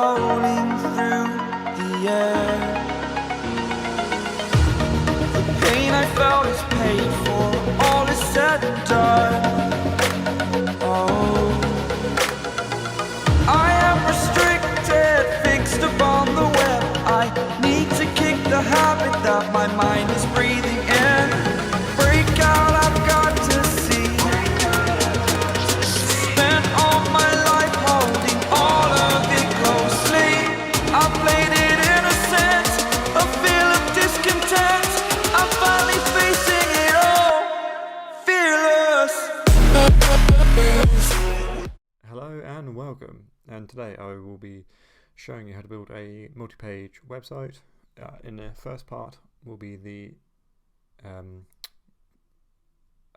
floating through the air. The pain I felt is paid for, all is said and done. Oh, I am restricted, fixed upon the web. I need to kick the habit that my mind is breathing in. Break out, I've got to see. Spent all my life holding all of it closely. I played it innocent, a feel of discontent. I'm finally facing it all, fearless. Hello and welcome, and today I will be showing you how to build a multi-page website. In the first part will be the how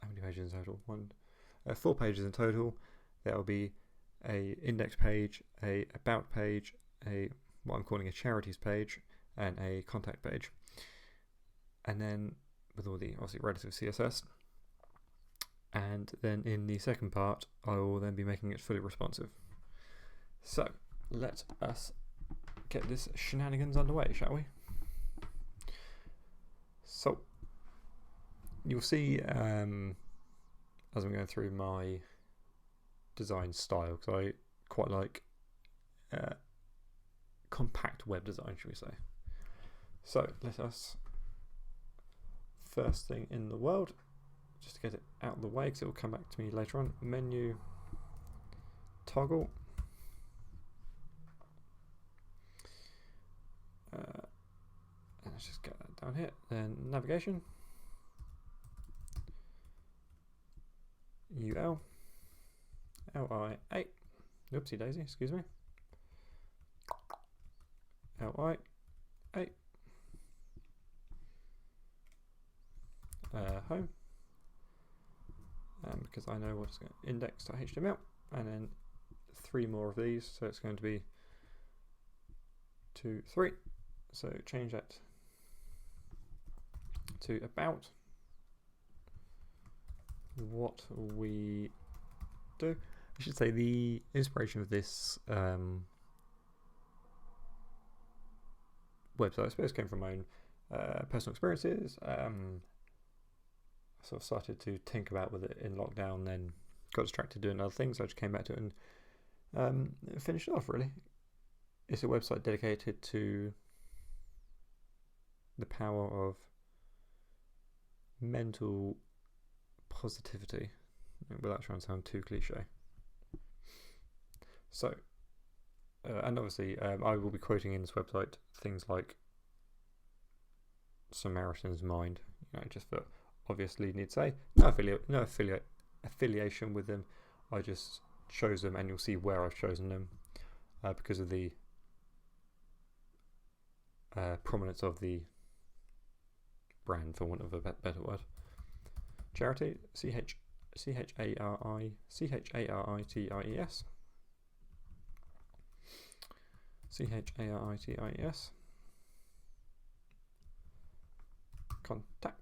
many pages in total? 4 pages in total. There will be a index page, a about page, a what I'm calling a charities page, and a contact page, and then with all the obviously relative CSS. And then in the second part I will then be making it fully responsive. So let us get this shenanigans underway, shall we? So you'll see as I'm going through my design style, because I quite like compact web design, shall we say. So let us, first thing in the world, just to get it out of the way because it will come back to me later on, menu, toggle, let's just get that down here, then navigation, UL, LI8, oopsie daisy, excuse me, LI8, home, because I know what it's going to index.html, and then 3 more of these, so it's going to be 2, 3. So change that to about. What we do, I should say the inspiration of this website I suppose came from my own personal experiences. I sort of started to tinker about with it in lockdown, then got distracted doing other things, so I just came back to it and finished it off really. It's a website dedicated to the power of mental positivity, without trying to sound too cliche. So, and obviously I will be quoting in this website things like Samaritan's Mind, just for obviously need to say, no affiliation with them. I just chose them, and you'll see where I've chosen them because of the prominence of the brand, for want of a better word. Charity, C-H-A-R-I-T-I-E-S. C-H-A-R-I-T-I-E-S. Contact.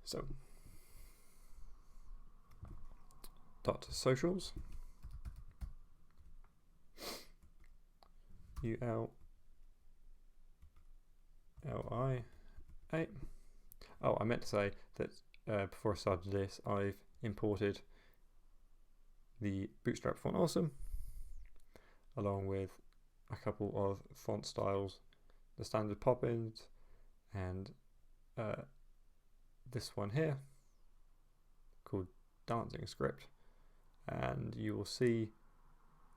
So, dot socials. UL-LI-8. Oh, I meant to say that before I started this, I've imported the Bootstrap font Awesome, along with a couple of font styles, the standard pop-ins, and this one here called Dancing Script, and you will see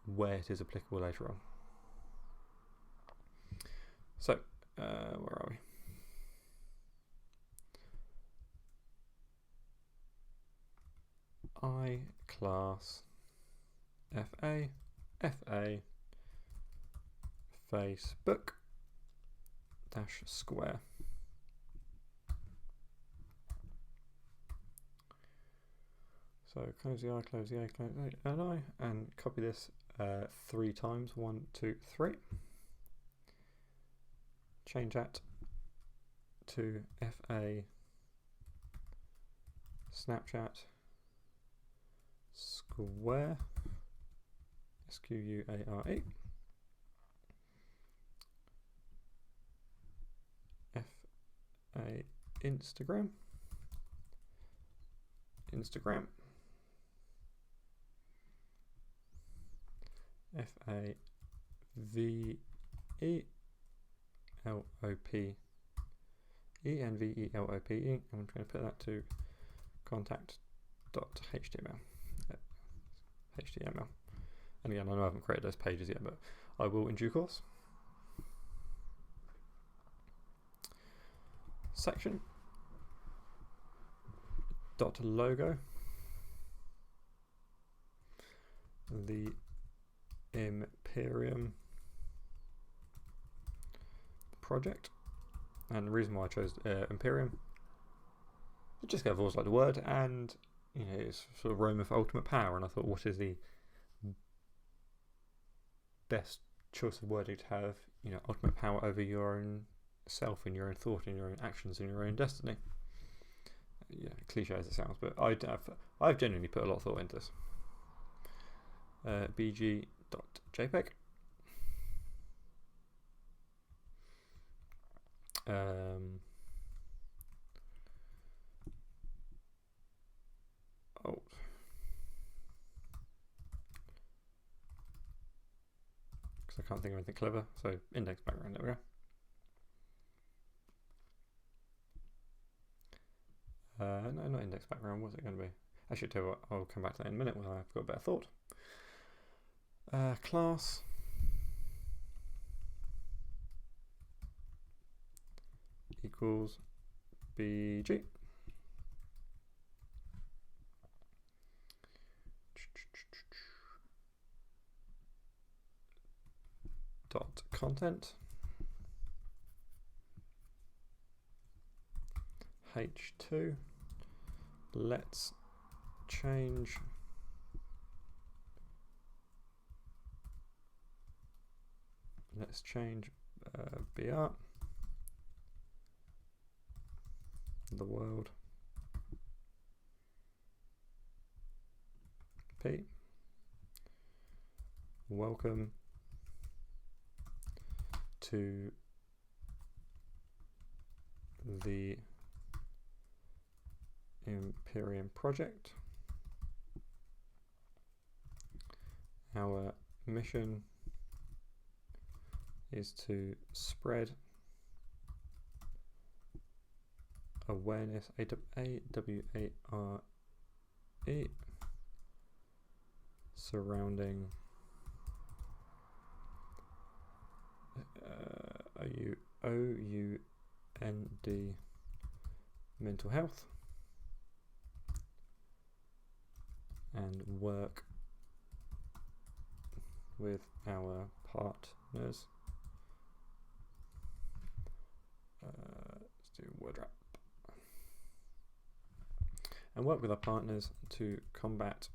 where it is applicable later on. So, where are we? I class FA Facebook dash square. So close the I, close the A, close the LI, and copy this 3 times. 1, 2, 3. Change that to FA Snapchat square, SQUARE, FA Instagram, FA VELOPE, and I'm going to put that to contact.html. HTML. And again, I know I haven't created those pages yet, but I will in due course. Section dot logo, the Imperium project, and the reason why I chose Imperium, it just gave always like the word, and you know, it's sort of Rome of ultimate power, and I thought, what is the best choice of wording to have, you know, ultimate power over your own self, and your own thought, and your own actions, and your own destiny. Yeah, cliche as it sounds, but I've genuinely put a lot of thought into this. bg.jpg. Oh, because I can't think of anything clever, so index background, there we go. No, not index background. What's it going to be? Actually, tell you what, I'll come back to that in a minute when I've got a better thought. Class equals bg. Dot content h2. Let's change BR, the world, P, welcome to the Imperium project. Our mission is to spread awareness, AWARE, surrounding OUND mental health, and work with our partners. Let's do word wrap. And work with our partners to combat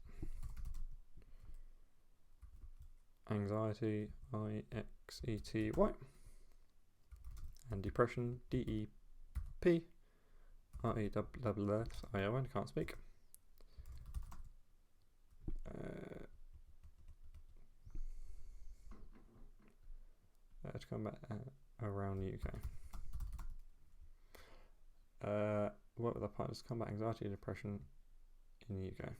anxiety, IXETY, and depression, DEP, REION, can't speak. To combat around the UK. Work with our partners to combat anxiety and depression in the UK.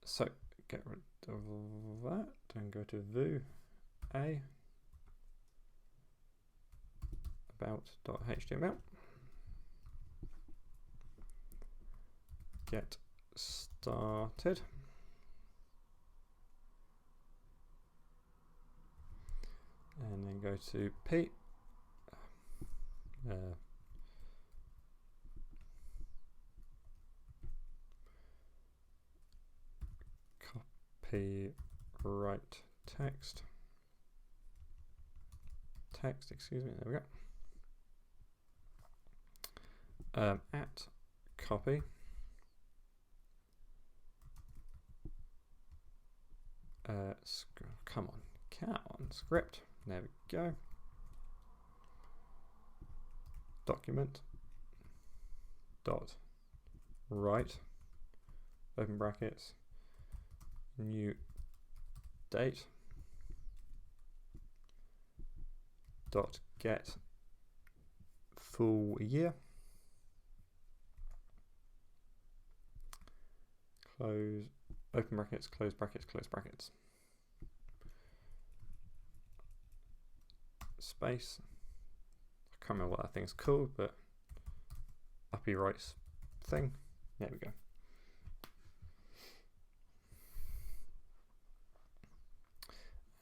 So get rid of that and go to Vue A about.html. Get started. And then go to P. Copyright text. Excuse me, there we go. At copy. Come on, script. There we go. document dot write open brackets new date dot get full year close open brackets close brackets close brackets space. I can't remember what that thing's called, but uppy right thing. There we go.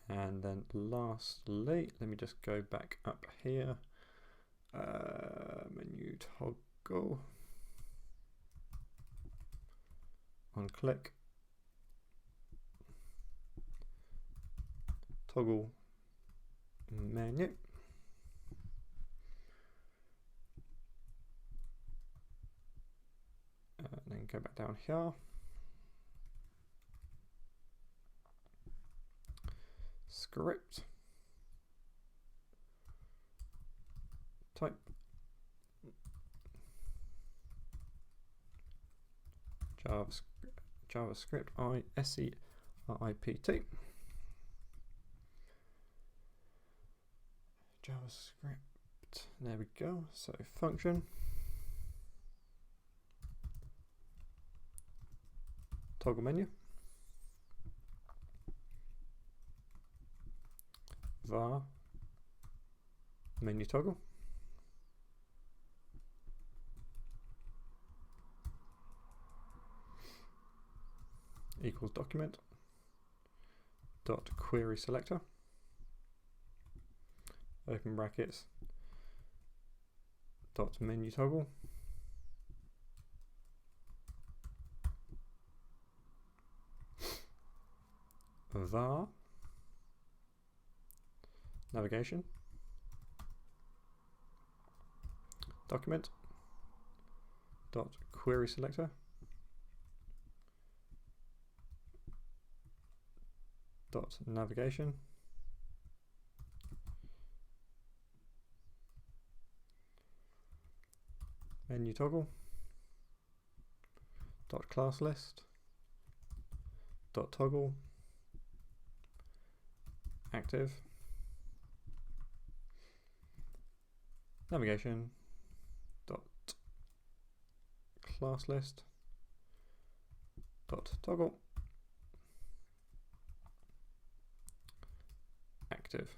And then lastly, let me just go back up here. Menu toggle. On click. Toggle menu. And then go back down here. Script. Type. JavaScript I-S-C-R-I-P-T. JavaScript, there we go. So function, toggle menu, var, menu toggle, equals document dot query selector, open brackets dot menu toggle var navigation document dot query selector dot navigation menu toggle dot class list dot toggle active navigation dot class list dot toggle active.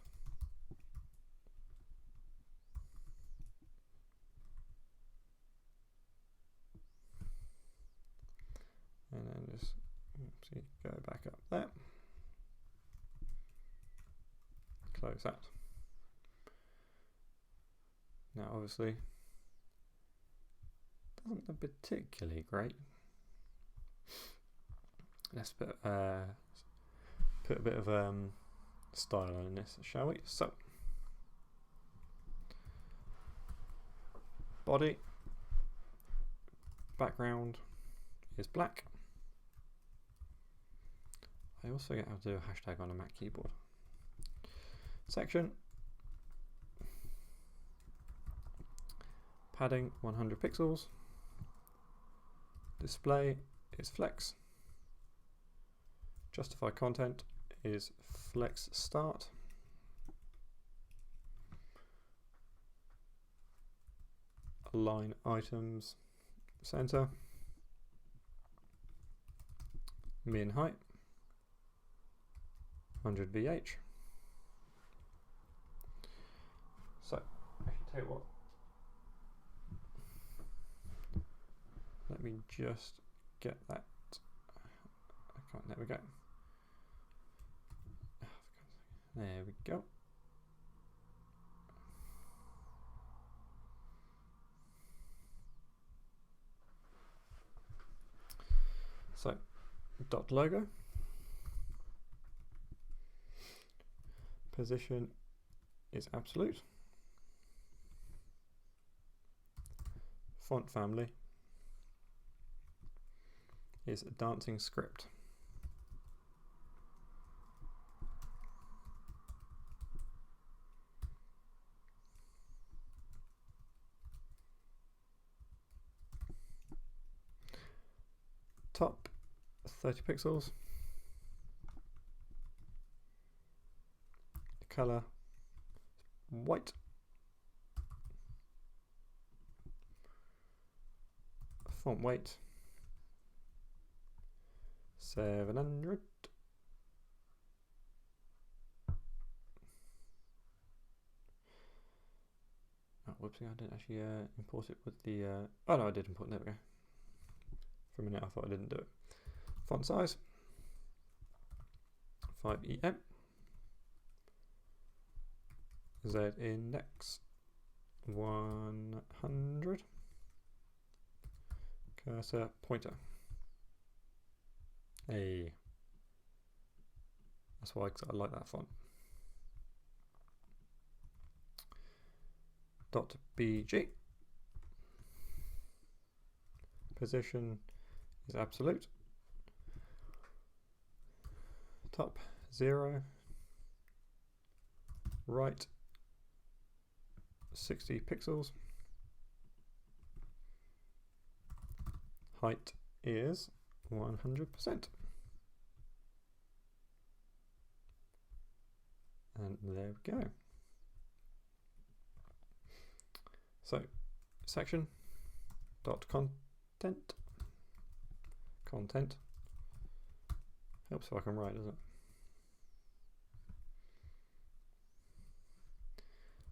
And then just see, go back up there, close that. Now obviously doesn't look particularly great. Let's put a bit of style in this, shall we? So body background is black. I also forget how to do a hashtag on a Mac keyboard. Section padding 100 pixels. Display is flex. Justify content is flex start. Align items center. Min height 100 VH. So I can tell you what. Let me just get that. I can't. There we go. There we go. So dot logo. Position is absolute. Font family is a dancing script. 30 pixels. The color white. Font weight 700. Oh, whoopsie, I didn't actually import it with the oh no, I did import it. There we go. For a minute I thought I didn't do it. Font size 5EM. Z index 100. Cursor pointer. Hey, that's why, because I like that font. .bg. Position is absolute. Top 0. Right 60 pixels. Height is 100%. And there we go. So, section dot content. Content helps if I can write, doesn't it?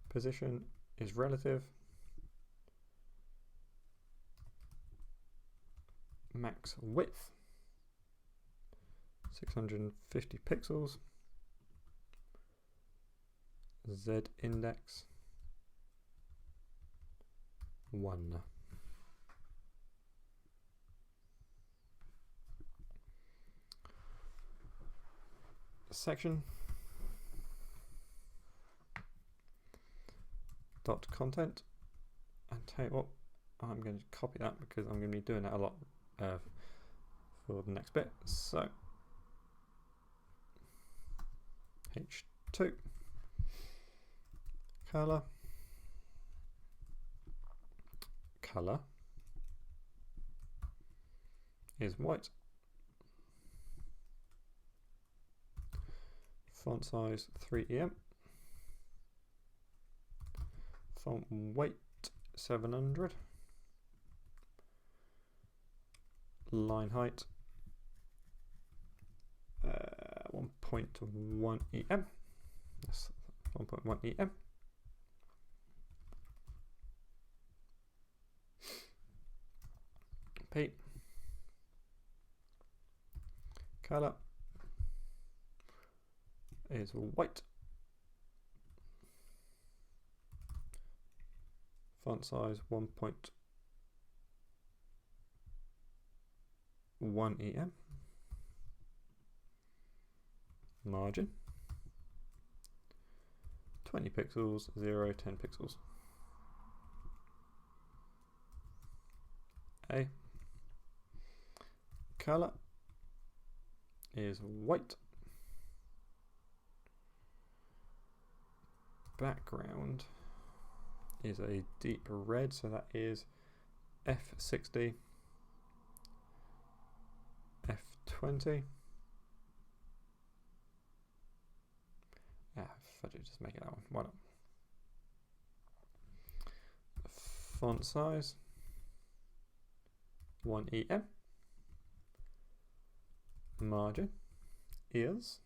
Position is relative. Max width 650 pixels. Z index 1. Section dot content, and tell you what, I'm going to copy that because I'm going to be doing that a lot for the next bit. So H2 color is white. Font size 3EM. Font weight 700. Line height 1.1 EM. That's 1.1 EM. P. Color is white. Font size 1.1 EM. Margin 20 pixels, 0, 10 pixels. A. Color is white. Background is a deep red, so that is F60, F20. Fudge it, just make it that one. Why not? Font size 1 EM. Margin is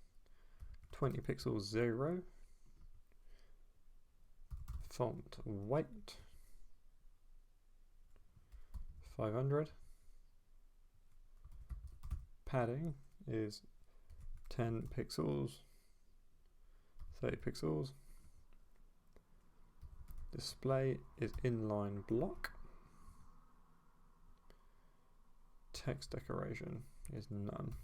20 pixels, 0. Font weight 500. Padding is 10 pixels, 30 pixels. Display is inline block. Text decoration is none.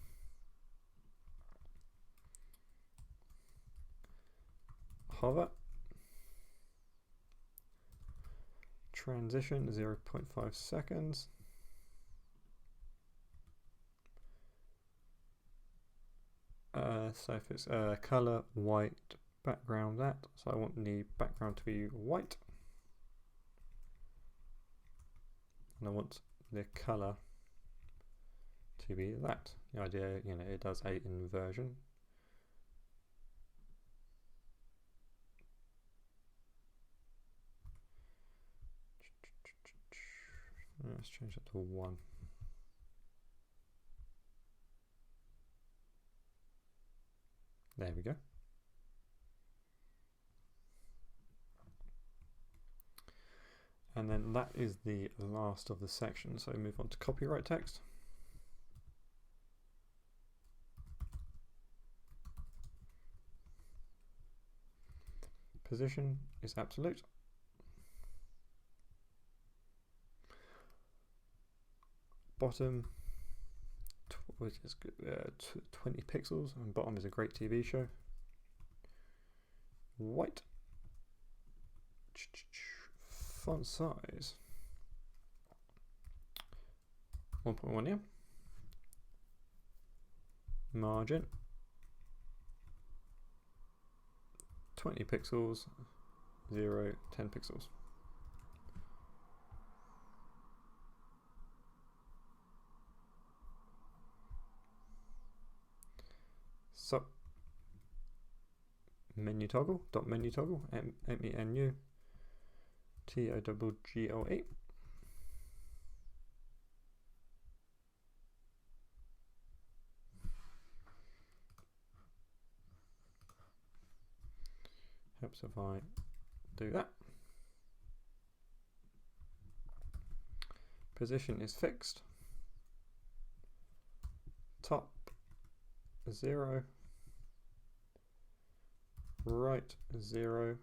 Hover. Transition 0.5 seconds. So if it's color white, background that, so I want the background to be white, and I want the color to be that, The idea, it does a inversion. Let's change that to 1. There we go. And then that is the last of the section. So move on to copyright text. Position is absolute. Bottom, which is 20 pixels, and bottom is a great TV show. White. Font size 1.1 here. Margin 20 pixels, 0, 10 pixels. So menu toggle, dot menu toggle, MENU TOGGLE. Helps if I do that. Position is fixed. Top 0. Right 0.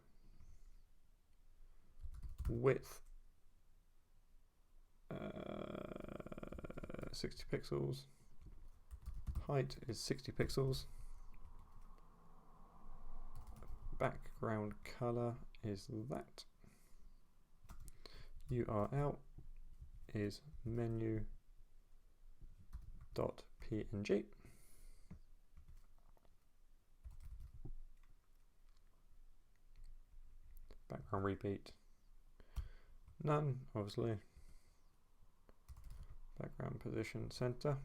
Width 60 pixels. Height is 60 pixels. Background color is that. URL is menu.png. Background repeat, none, obviously. Background position center.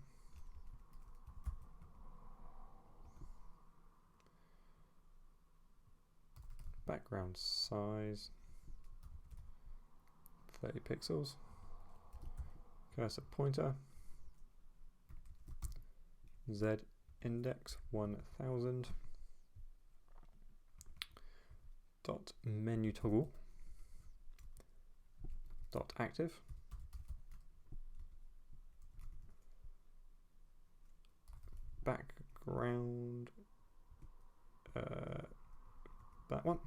Background size 30 pixels. Cursor pointer. Z index 1000. Dot menu toggle. Dot active. Background. That one.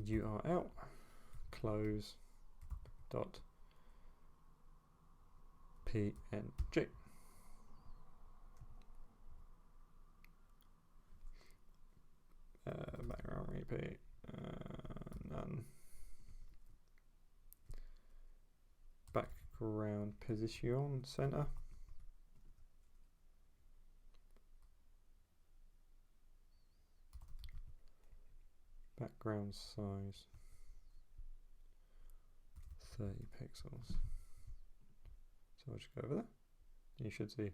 URL close dot png. Background repeat, none. Background position center. Background size 30 pixels. So I'll just go over there. You should see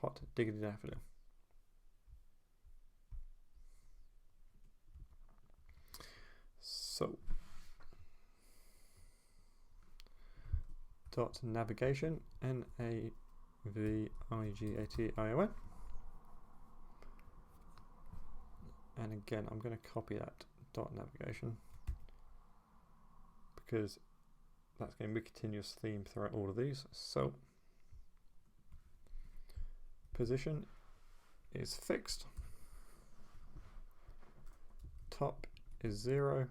hot diggity daffodil. So dot navigation, NAVIGATION. And again, I'm going to copy that dot navigation because that's going to be a continuous theme throughout all of these. So position is fixed. Top is 0.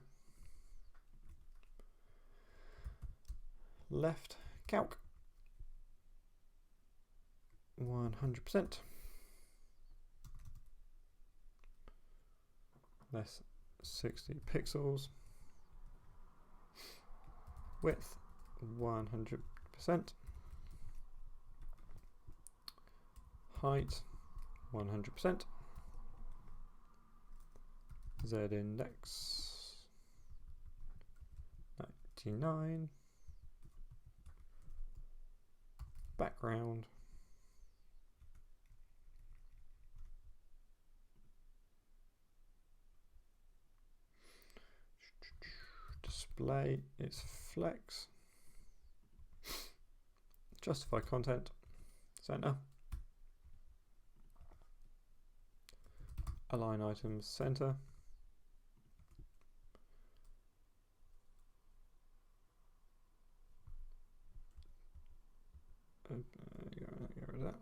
Left calc 100%. Less 60 pixels. Width 100%. Height 100%. Z index 89, background, display is flex, justify content, center, align items, center, get rid of that.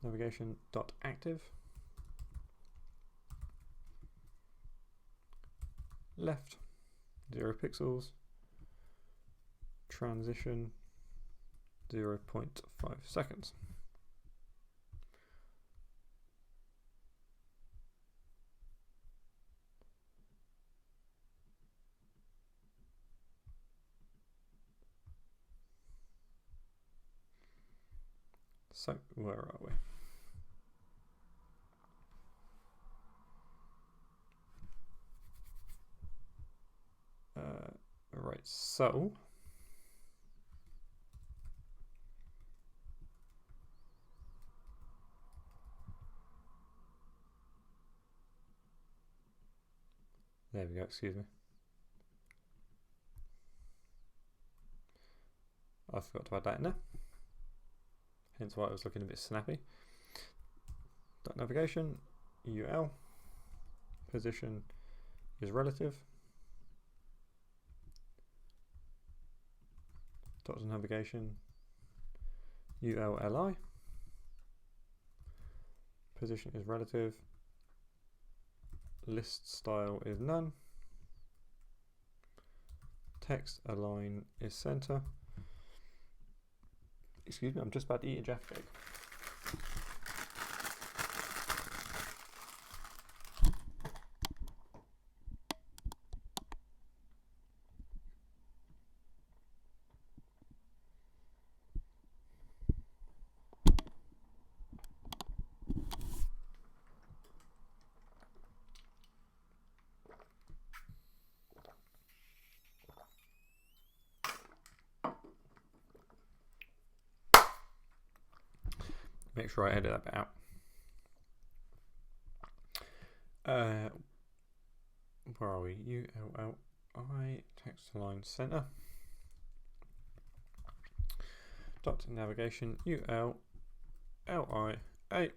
Navigation dot active, left 0 pixels, transition 0.5 seconds. So where are we? Right, so there we go, excuse me. I forgot to add that in there. Hence why it was looking a bit snappy. Dot navigation, UL, position is relative. Dot navigation, ULLI, position is relative. List style is none. Text align is center. Excuse me, I'm just about to eat a Jaffa cake. Make sure I edit that bit out. Where are we? ULLI, text align center. Dot navigation, ULLI 8.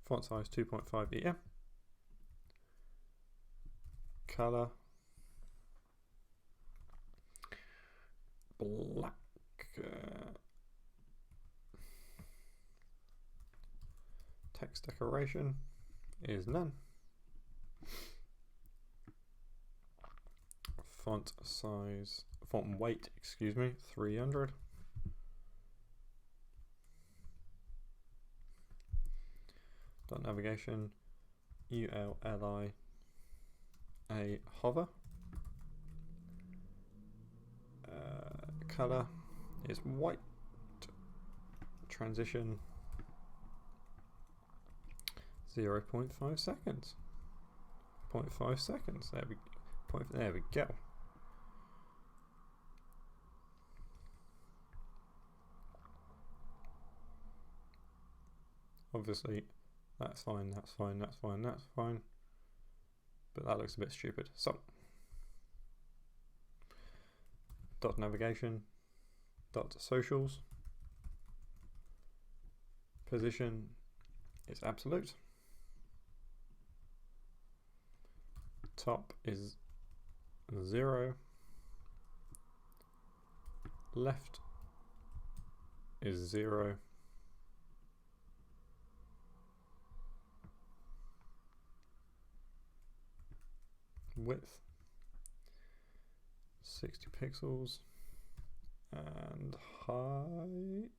Font size 2.5 EM. Color black. Text decoration is none. Font size, font weight, excuse me, 300. Dot navigation, ULLI a hover. Color is white. Transition 0.5 seconds. 0.5 seconds. There we go. Obviously, that's fine, that's fine, that's fine, that's fine. But that looks a bit stupid. So, dot navigation, dot socials, position is absolute, top is 0, left is 0, width 60 pixels, and height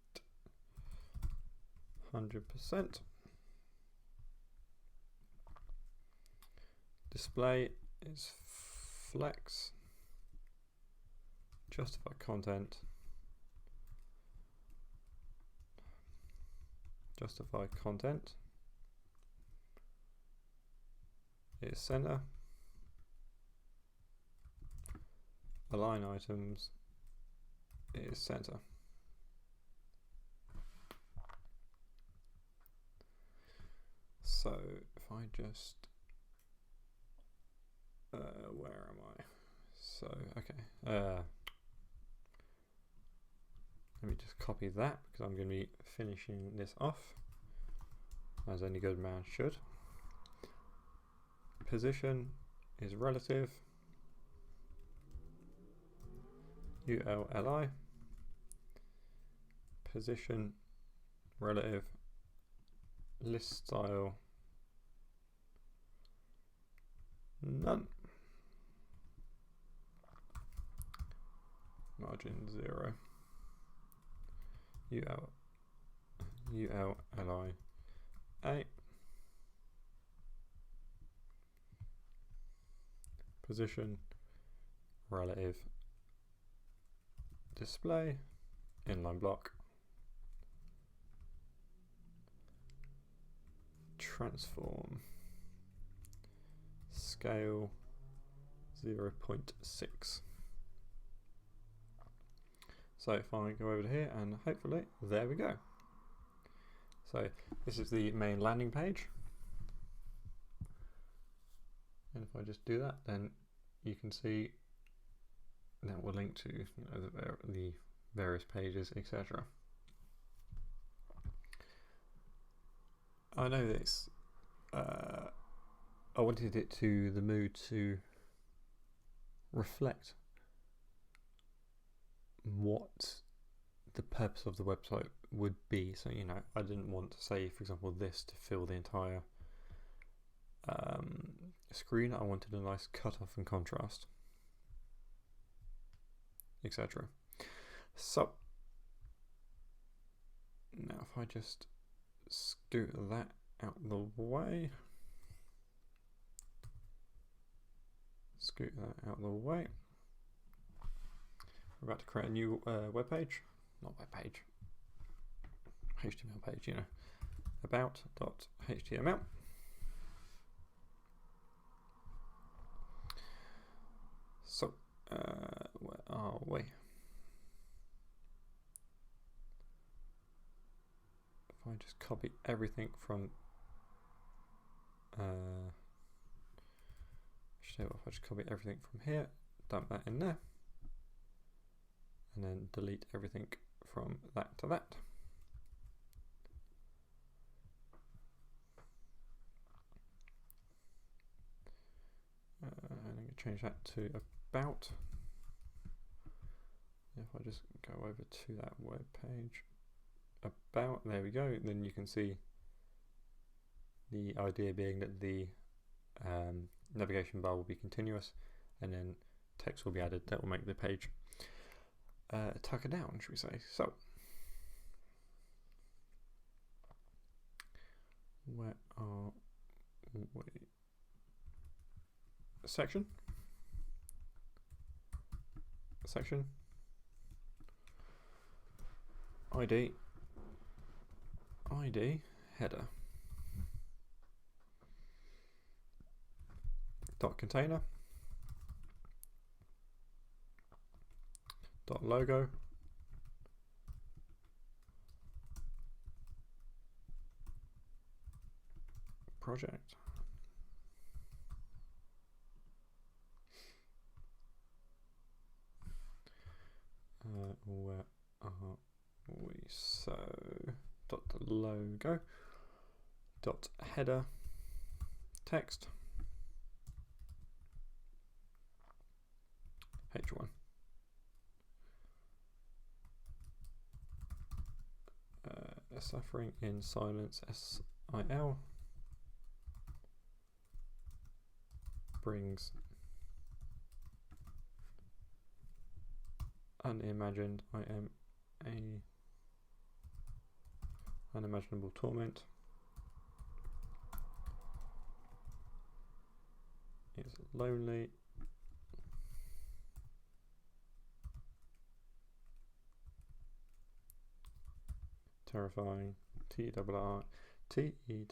100%. Display is flex. Justify content justify content is center, align items is center. So if I just where am I? So okay, let me just copy that because I'm going to be finishing this off as any good man should. Position is relative, ULLI, position relative, list style none, margin 0, ULLI A, position relative display inline block, transform scale 0.6. So if I go over here and hopefully there we go. So this is the main landing page, and if I just do that, then you can see that will link to the various pages, etc. I know this. I wanted it to the mood to reflect what the purpose of the website would be. So, you know, I didn't want to say, for example, this to fill the entire screen. I wanted a nice cut-off and contrast, etc. So now if I just scoot that out the way, we're about to create a new web page, not web page, HTML page, you know, about.html. So where are we? If I just copy everything from if I just copy everything from here, dump that in there, and then delete everything from that to that. I'm going to change that to about. If I just go over to that web page, about, there we go, then you can see the idea being that the navigation bar will be continuous, and then text will be added that will make the page tucker down, should we say. So where are we? Section ID header dot container dot logo project. Where are we? So dot logo dot header text h1. Suffering in silence SIL brings unimagined unimaginable torment. It's lonely. Terrifying. T-E-I-F-Y.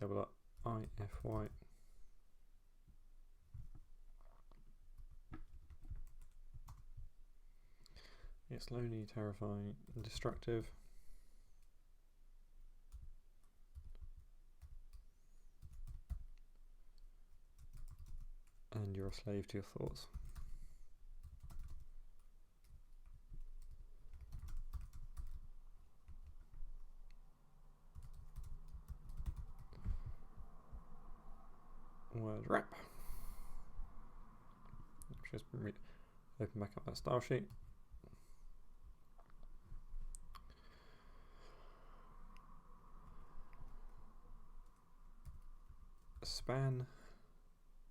It's lonely, terrifying, and destructive. And you're a slave to your thoughts. Word wrap. Just open back up that style sheet. Span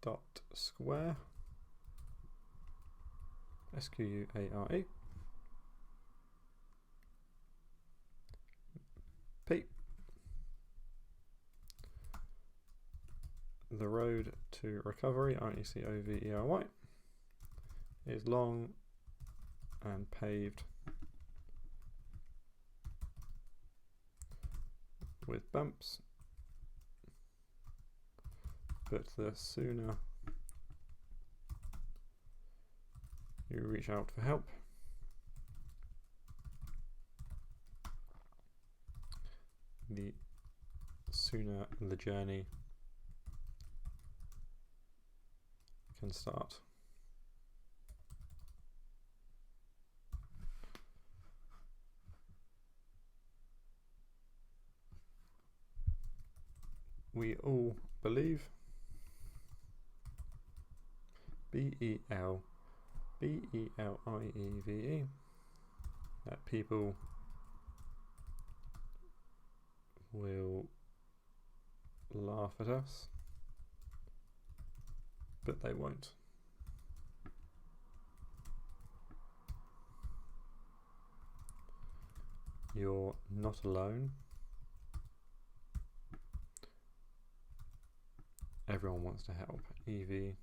dot square, SQUARE, P. The road to recovery, RECOVERY, is long and paved with bumps, but the sooner you reach out for help, the sooner the journey can start. We all believe, BELIEVE, that people will laugh at us, but they won't. You're not alone. Everyone wants to help. EV.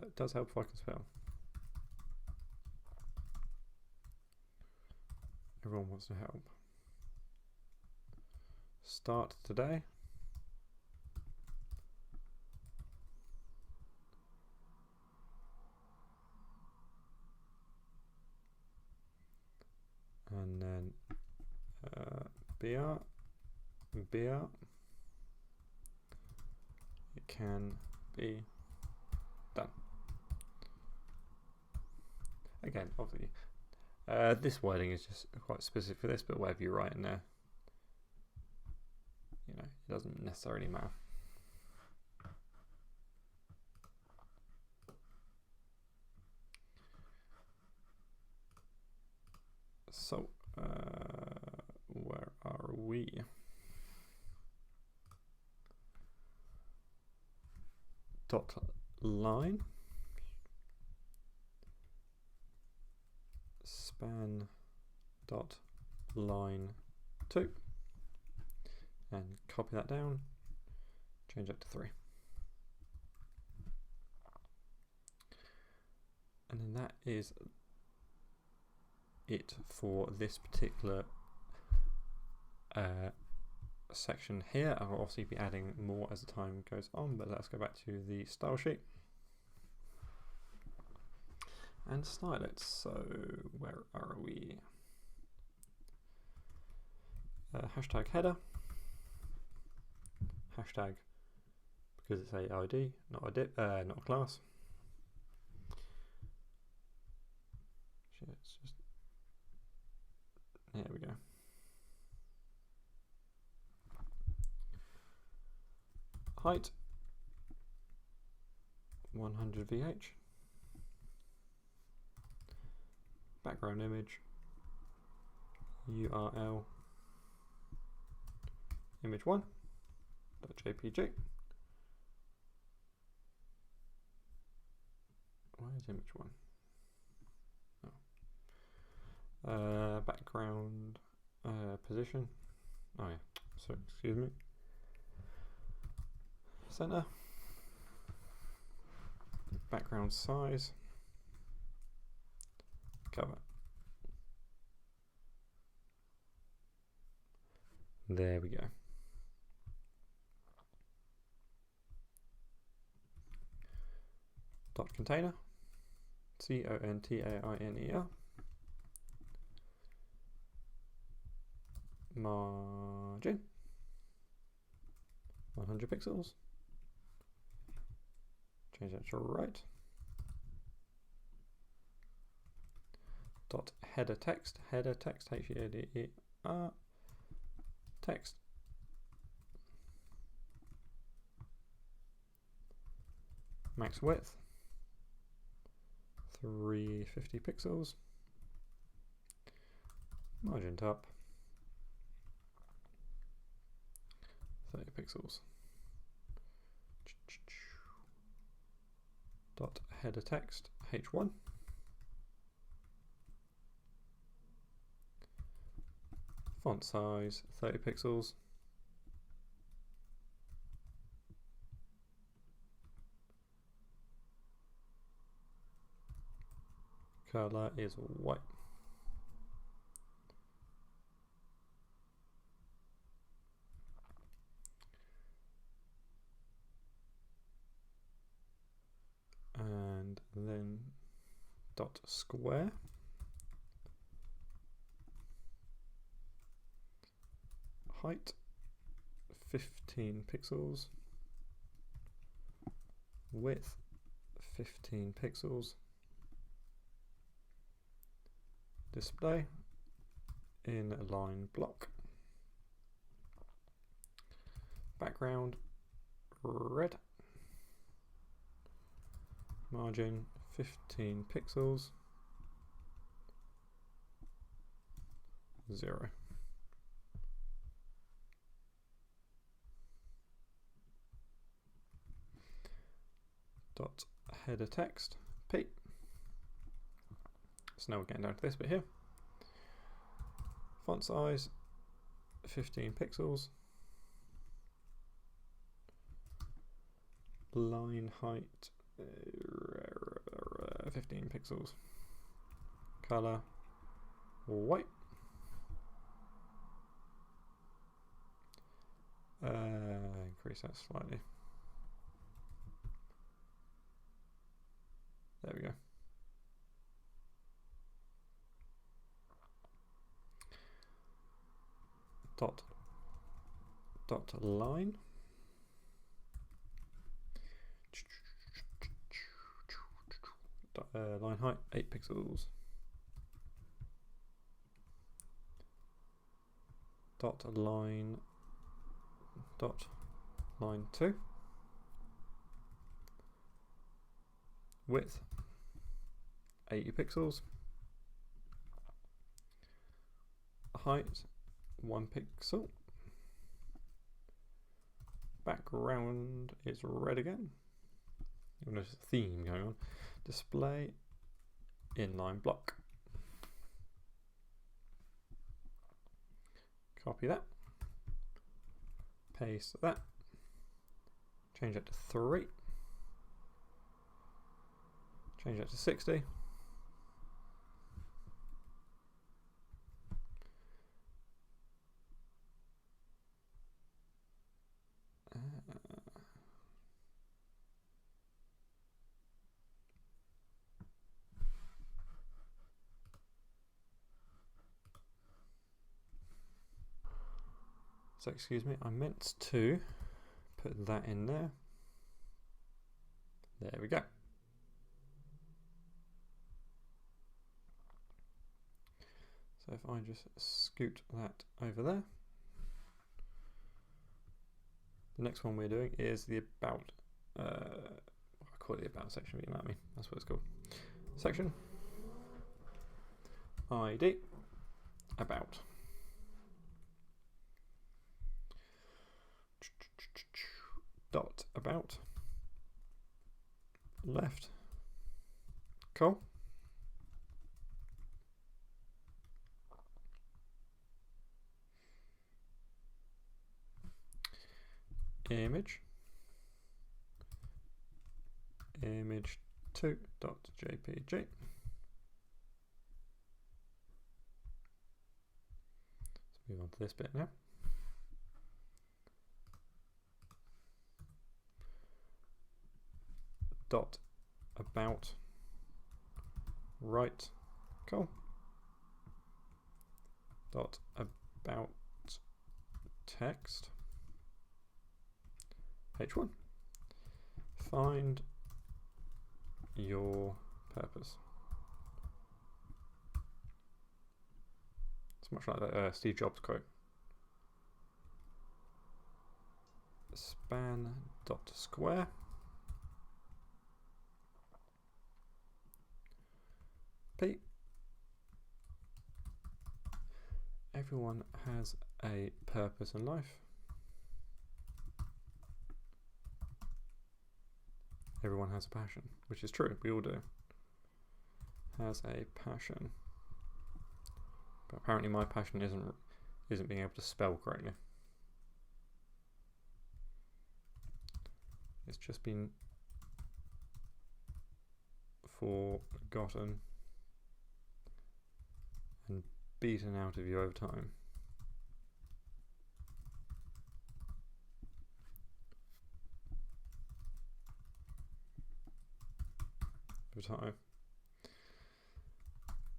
It does help if I can spell. Everyone wants to help. Start today. And then BR. It can be done. Again, obviously, this wording is just quite specific for this, but whatever you write in there, you know, it doesn't necessarily matter. So, where are we? Dot line. Span dot line 2. And copy that down. Change that to 3. And then that is it for this particular section here. I'll obviously be adding more as the time goes on, but let's go back to the style sheet and style it. So where are we? Hashtag header. Hashtag, because it's a ID, not a not a class. It's just, there we go. Height 100 VH. Background image URL image1.jpg. Why is image1? Oh. Background position. Oh yeah, so excuse me. Center. Background size. Cover. There we go. Dot container, container, margin 100 pixels, change that to right. Dot header text, H-E-A-D-E-R, text, max width 350 pixels, margin top 30 pixels. Dot header text H1, font size 30 pixels, color is white. And then dot square, height 15 pixels, width 15 pixels, display in line block, background red, margin 15 pixels, 0. Dot header text P. So now we're getting down to this bit here. Font size 15 pixels, line height 15 pixels, color white, increase that slightly, there we go. Dot line, line height 8 pixels, dot line 2, width 80 pixels, height 1 pixel, background is red again, there's a theme going on, display inline block, copy that, paste that, change that to 3, change that to 60, so excuse me, I meant to put that in there. There we go. So if I just scoot that over there, the next one we're doing is the about, I call it the about section, but you know what I mean, that's what it's called. Section, ID, about. Dot about, left, col, image, image2.jpg, let's move on to this bit now. dot about right, cool, dot about text, h1, find your purpose. It's much like that Steve Jobs quote. Span dot square. P. Everyone has a purpose in life. Everyone has a passion, which is true, we all do. Has a passion. But apparently my passion isn't being able to spell correctly. It's just been forgotten and beaten out of you over time.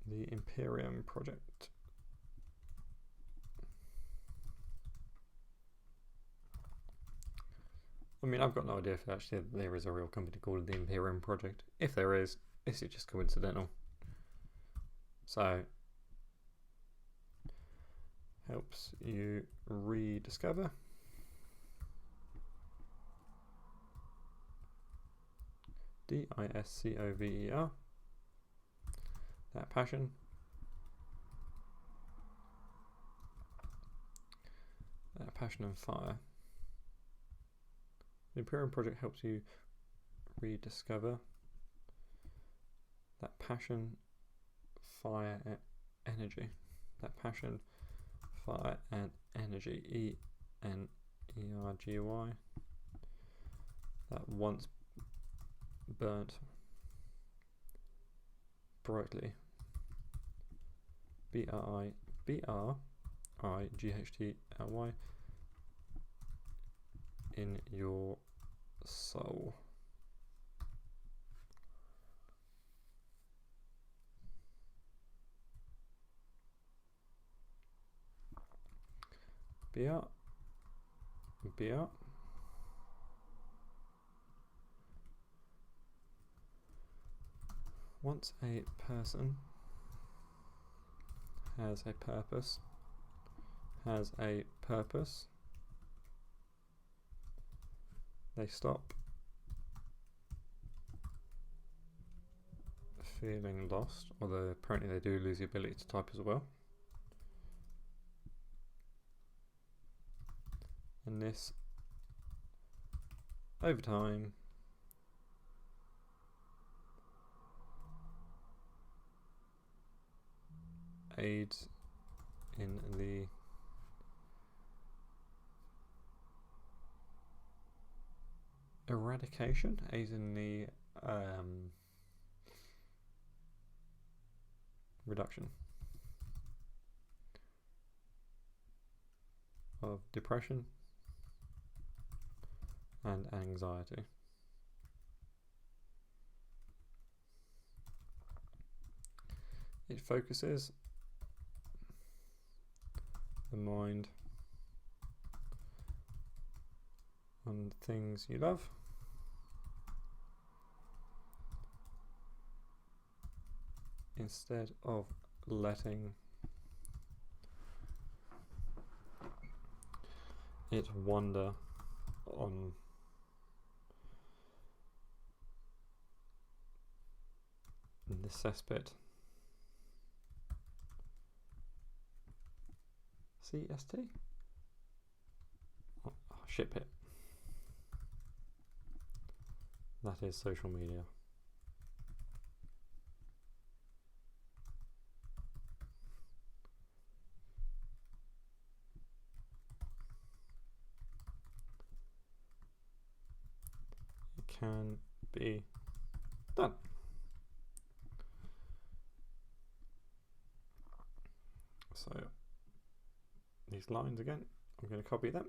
The Imperium project. I mean, I've got no idea if actually there is a real company called the Imperium project. If there is it just coincidental? So, helps you rediscover. DISCOVER. That passion. That passion and fire. The Imperium project helps you rediscover that passion, fire, and energy. That passion, fire, and energy. ENERGY. That once burnt brightly. BRIGHTLY in your soul. BR Once a person has a purpose, they stop feeling lost, although apparently they do lose the ability to type as well. And this, over time, aids in the eradication, aids in the reduction of depression and anxiety. It focuses the mind on things you love, instead of letting it wander on the cesspit. CST? Oh, shit pit. That is social media. It can be done. So these lines again, I'm going to copy them.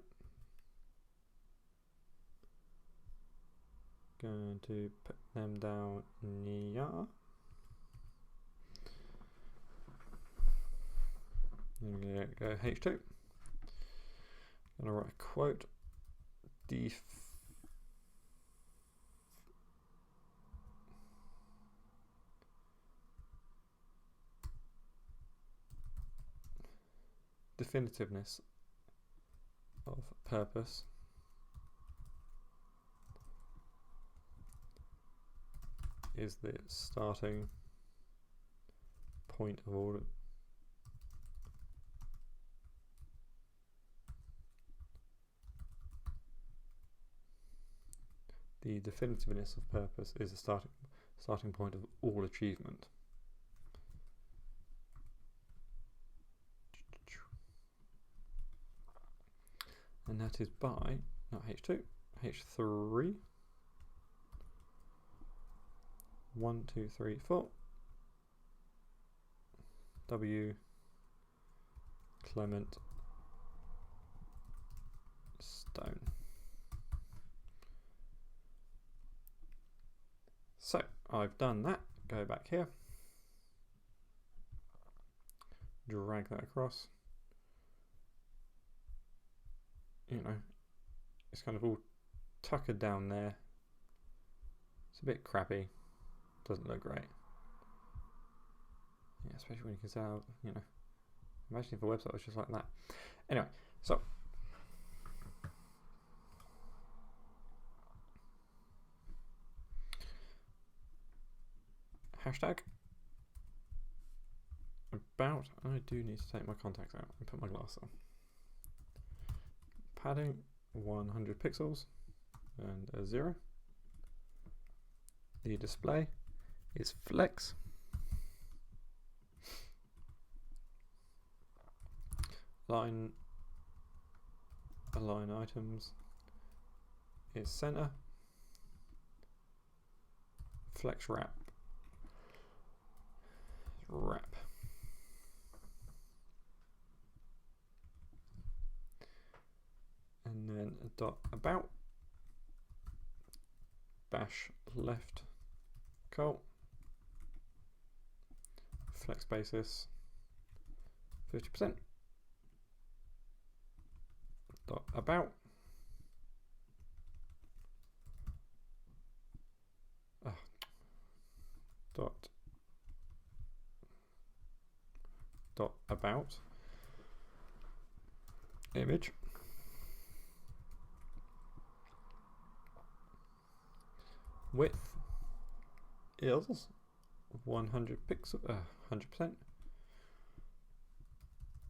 going to put them down here. I'm going to go H2. I'm going to write a quote. Definitiveness of purpose is the starting point of order. The definitiveness of purpose is the starting point of all achievement. And that is by, not H2, H3. 1, 2, 3, 4. W. Clement Stone. So I've done that. Go back here. Drag that across. You know, it's kind of all tuckered down there. It's a bit crappy. Doesn't look great. Yeah, especially when you can sell, you know, imagine if a website was just like that. Anyway, so hashtag about, I do need to take my contacts out and put my glass on. Padding 100 pixels and a 0. The display is flex. Align items is center. Flex wrap. Wrap. And then a dot about. Bash left. Cool. Flex basis 50%. Dot about. Dot about image. Width is 100 pixel, 100%.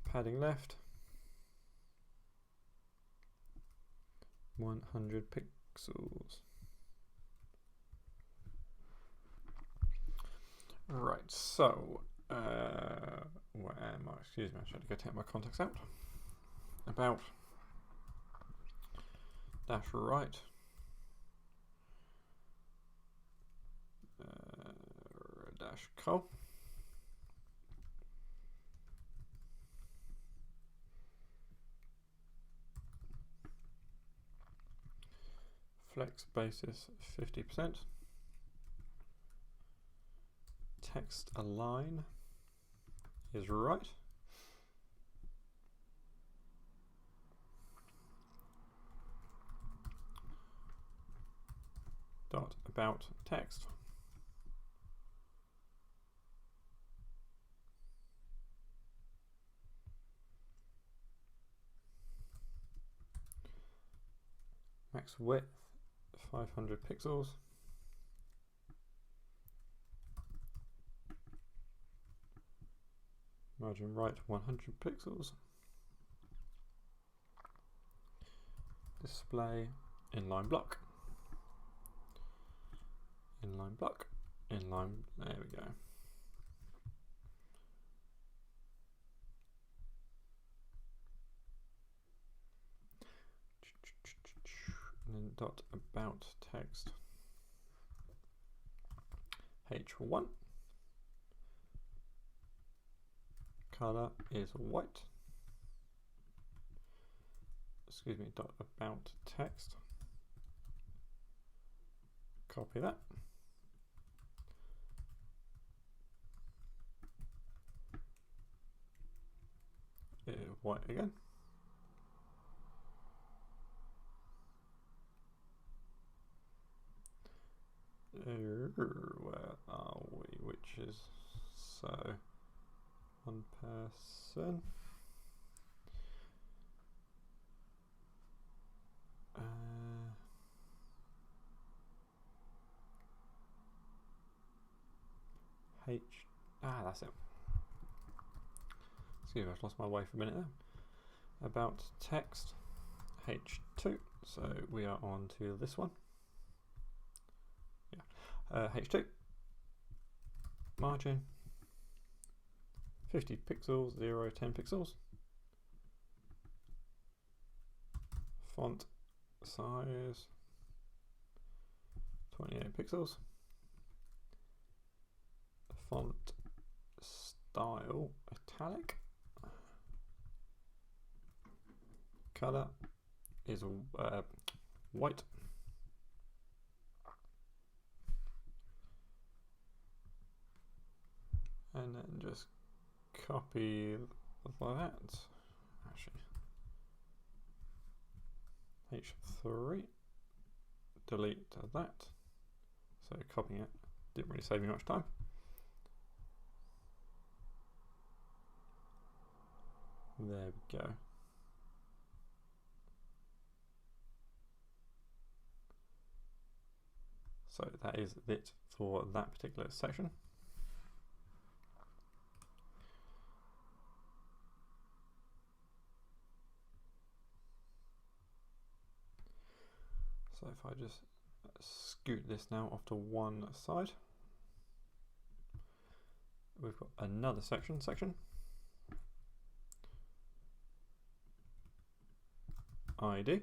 Padding left 100 pixels. Right, so where am I? Excuse me, I should go take my contacts out. About dash right. Dash col. Flex basis 50%. Text align is right. Dot about text. Max width 500 pixels. Margin right 100 pixels. Display inline block. Inline block. Inline, there we go. And then dot about text. H1. Color is white. Excuse me, dot about text. Copy that. White again. Where are we? Which is so 1 person. That's it. Excuse me, I've lost my way for a minute there. About text, H2. So we are on to this one. Yeah, H2. Margin 50 pixels, 0, 10 pixels. Font size 28 pixels. Font style italic. Color is white. And then just copy that. Actually, H3. Delete that. So copying it didn't really save me much time. There we go. So that is it for that particular section. So if I just scoot this now off to one side, we've got another section. ID.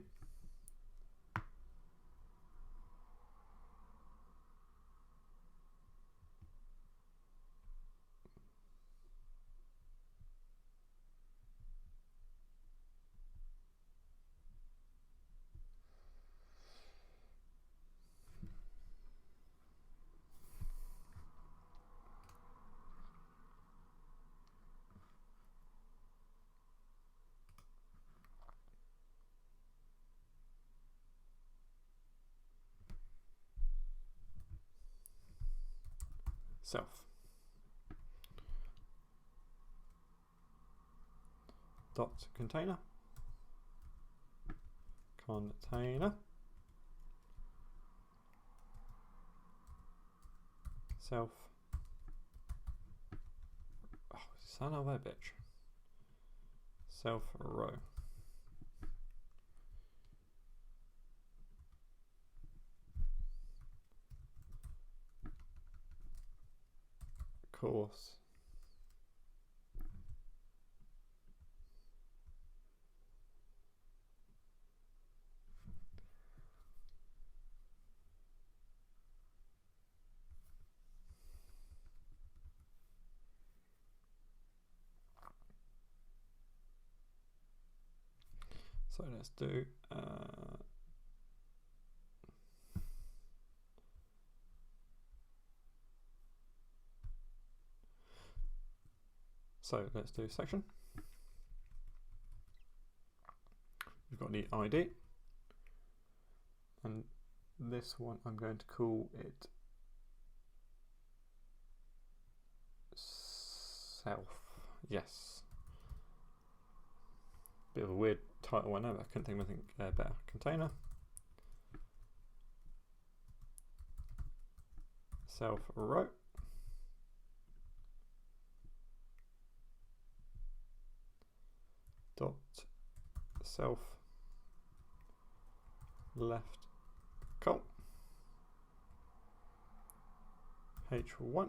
Self. Dot container. Container. Self. Oh, son of a bitch. Self row. Course. So let's do section. We've got the ID, and this one I'm going to call it self. Yes. Bit of a weird title I know, but I couldn't think of anything better. Container. Self row. Dot self left col. H1.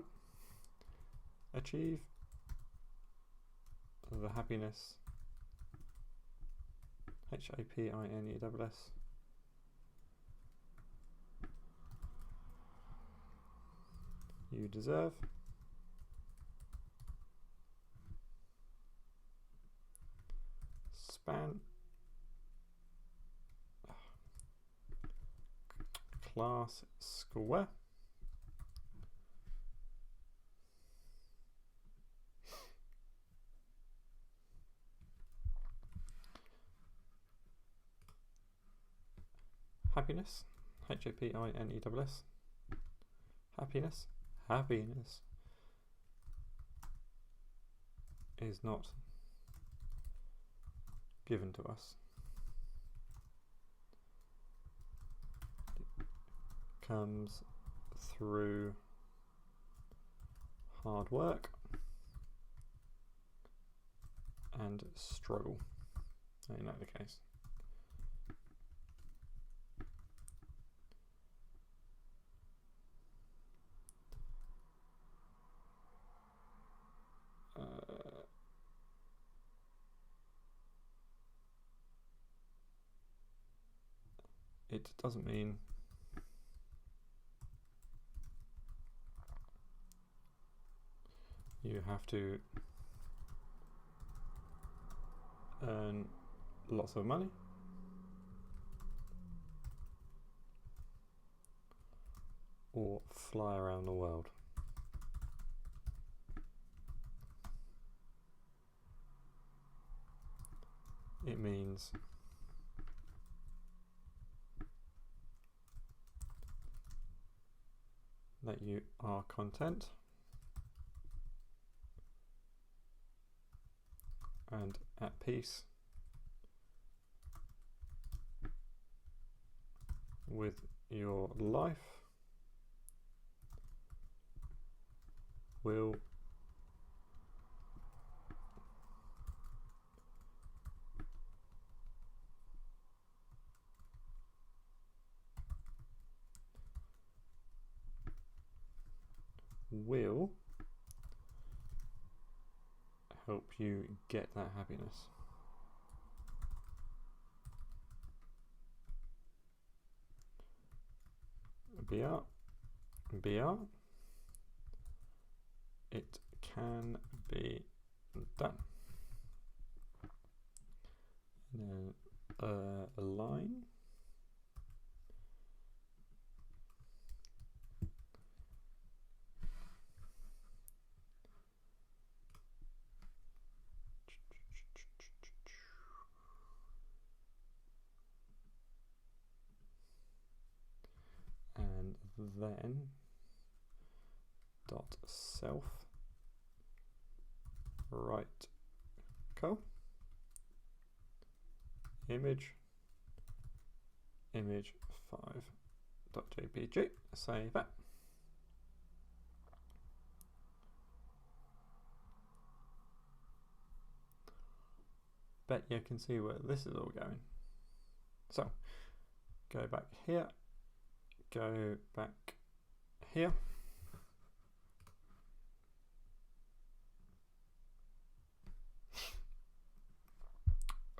Achieve the happiness. HAPINESS. You deserve. Span. class square. Happiness, HAPPINESS, happiness, happiness is not given to us. It comes through hard work and struggle. Ain't that the case? It doesn't mean you have to earn lots of money or fly around the world. It means that you are content and at peace with your life, will help you get that happiness. BR, it can be done. And then a line. And then dot self right image 5.jpg. Save that. Bet you can see where this is all going. So go back here, go back here.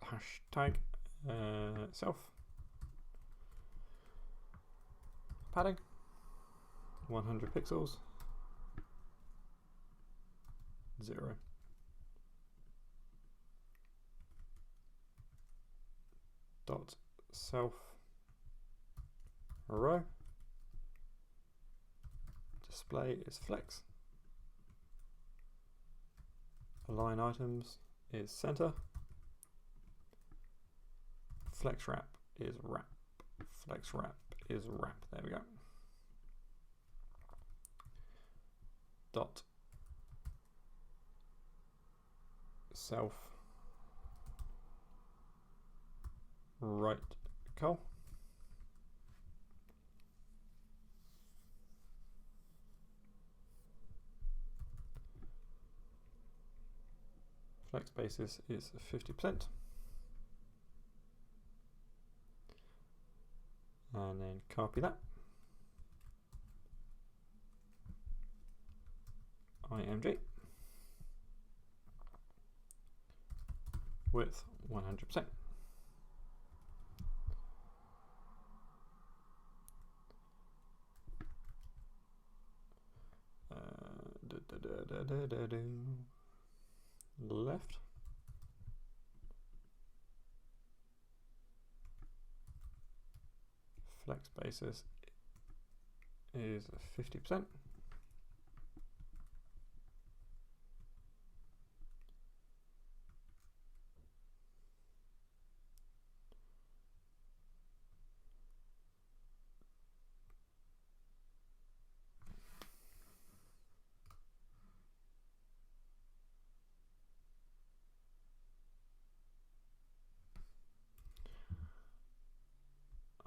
Hashtag self padding 100 pixels 0 dot self row display is flex, align items is center, flex wrap is wrap, flex wrap is wrap. There we go. Dot self right col flex basis is 50%. And then copy that. IMG width 100%. Left. Flex basis is 50%.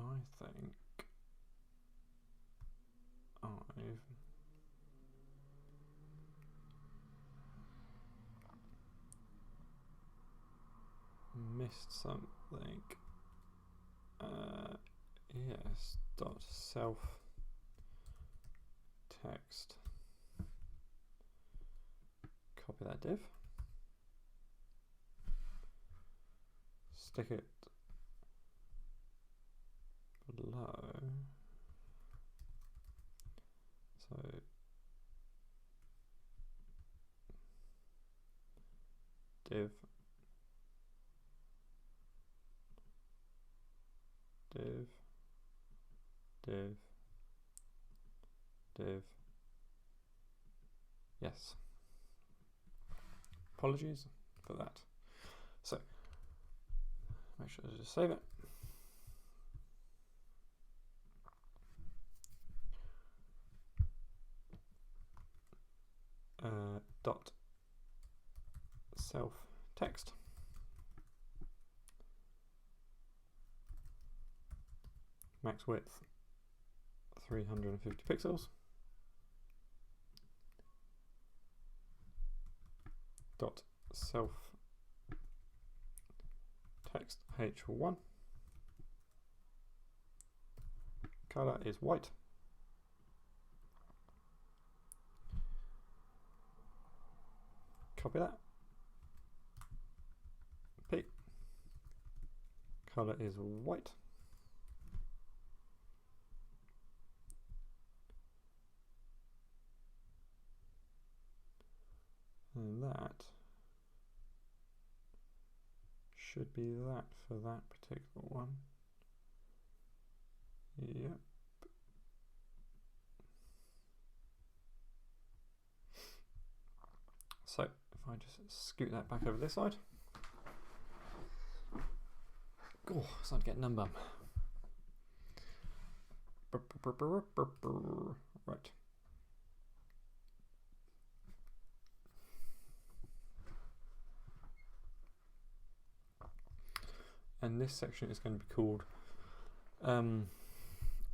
I think I've missed something. Yes, dot self text. Copy that div. Stick it below. So div div. Yes. Apologies for that. So make sure to just save it. Dot self text. Max width 350 pixels. Dot self text h1. Color is white. Copy that. P. Color is white. And that should be that for that particular one. Yep. So if I just scoot that back over this side. Oh, starting to get numb. Right. And this section is going to be called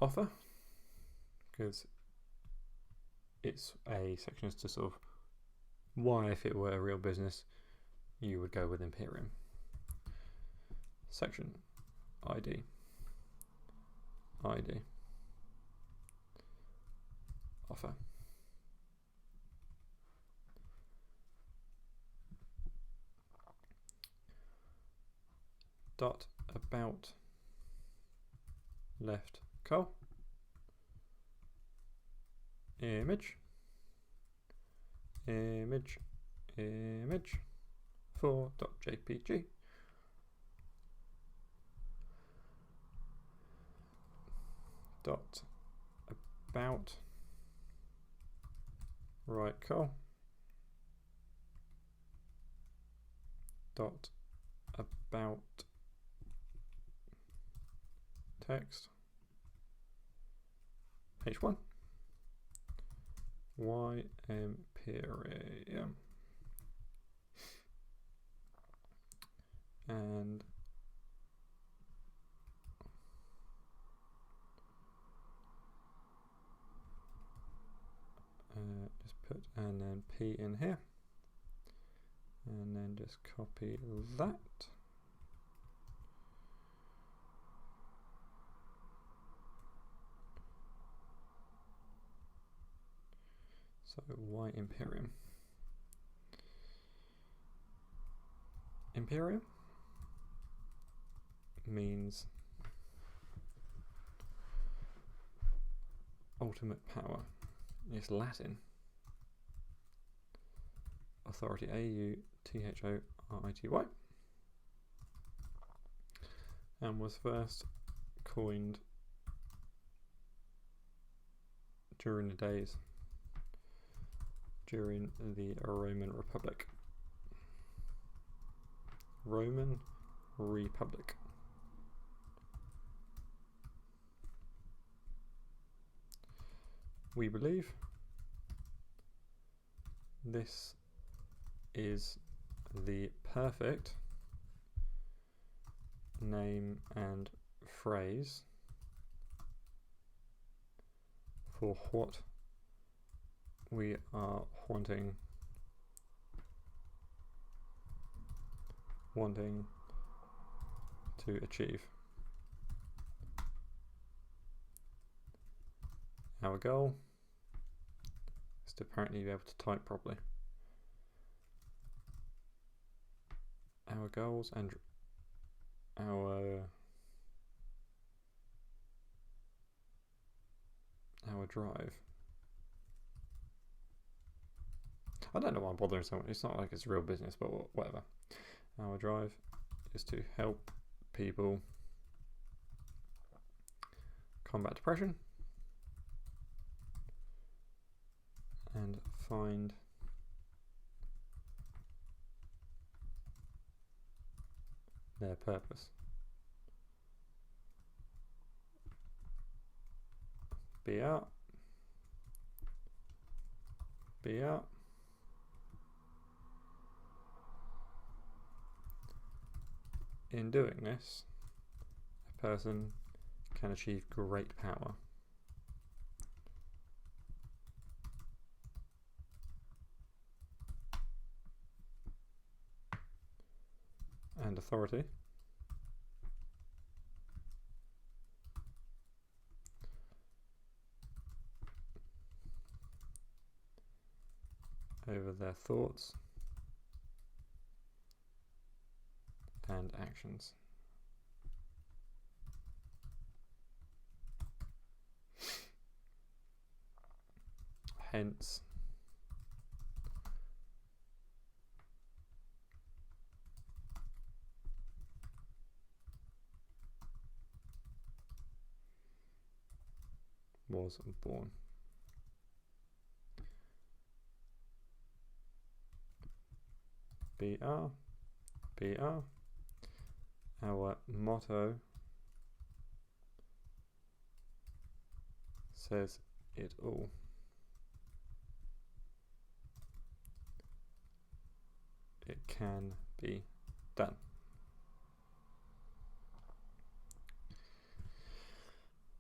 offer, because it's a section as to sort of why, if it were a real business, you would go with Imperium. Section ID. Offer. Dot about left col. Image 4.jpg. Dot about right col. Dot about text h1. Y Imperium. And just put and then P in here, and then just copy that. So Y Imperium. Imperium means ultimate power. It's Latin. Authority, A-U-T-H-O-R-I-T-Y. And was first coined during the Roman Republic. Roman Republic. We believe this is the perfect name and phrase for what we are wanting to achieve. Our goal is to apparently be able to type properly. Our goals and our drive. I don't know why I'm bothering someone. It's not like it's real business, but whatever. Our drive is to help people combat depression and find their purpose. BR. In doing this, a person can achieve great power. And authority. Over their thoughts and actions. Hence, was born. BR. Our motto says it all. It can be done.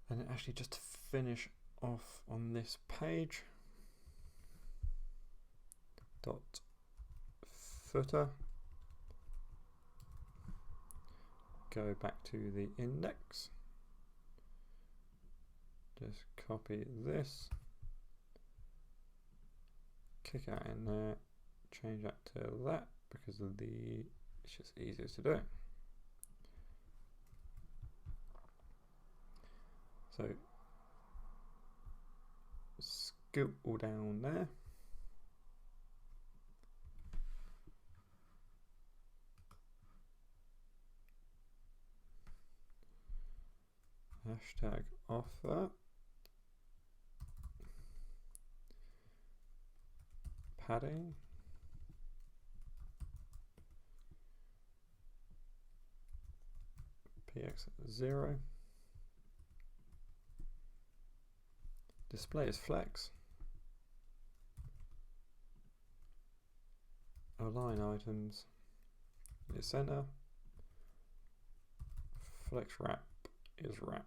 And actually, just to finish off on this page, dot footer, go back to the index, just copy this, kick out in there, change that to that because of it's just easier to do. So scoot all down there. Hashtag offer. Padding. PX0. Display is flex. Align items is center. Flex wrap is wrap.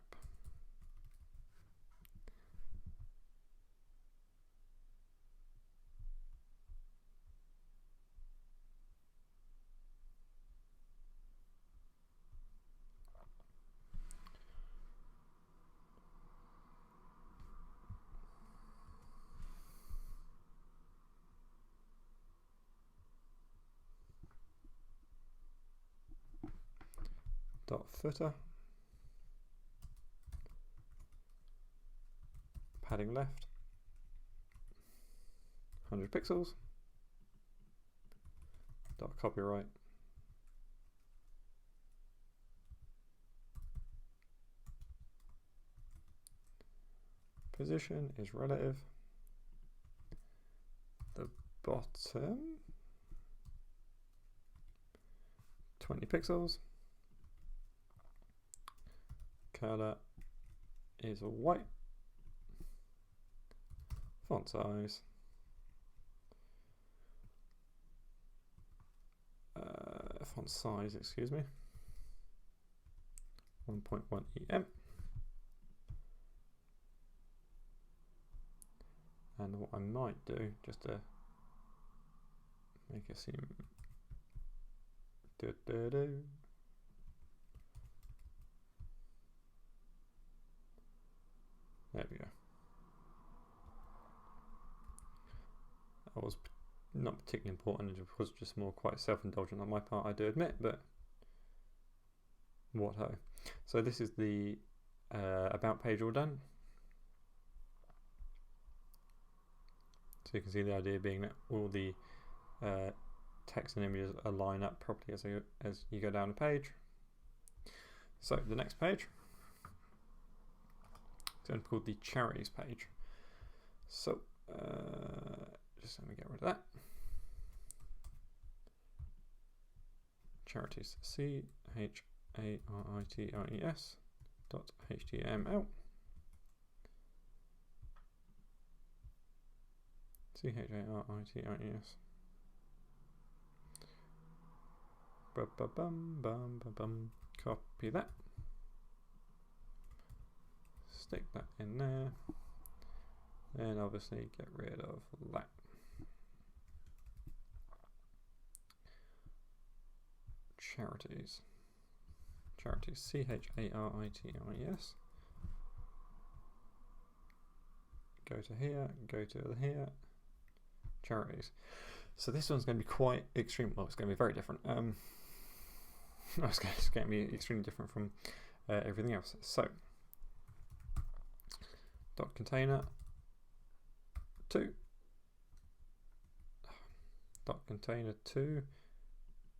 Dot footer, padding left, 100 pixels, dot copyright, position is relative. The bottom 20 pixels. Color is white. Font size excuse me, 1.1 EM. And what I might do, just to make it seem there we go. That was not particularly important, it was just more quite self-indulgent on my part, I do admit, but what ho. So this is the about page all done. So you can see the idea being that all the text and images align up properly as you go down the page. So the next page is going to be called the charities page. So just let me get rid of that. Charities, CHARITIES.HTML. CHARITIES. Copy that. Stick that in there. And obviously get rid of that. Charities. Charities, CHARITIES. Go to here, go to here. Charities. So this one's going to be quite extreme. Well, it's going to be very different. It's going to be extremely different from everything else. So, dot container 2. Dot container 2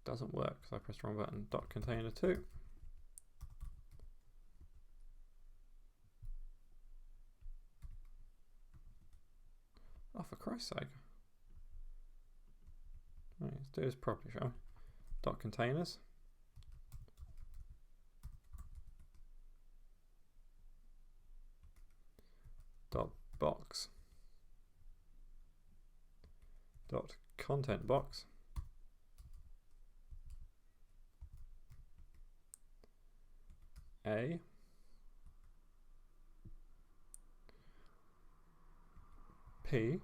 doesn't work because I pressed the wrong button. Dot container 2. Oh, for Christ's sake. Right, let's do this properly, shall we? Dot containers. Dot box. Dot content box. A. P.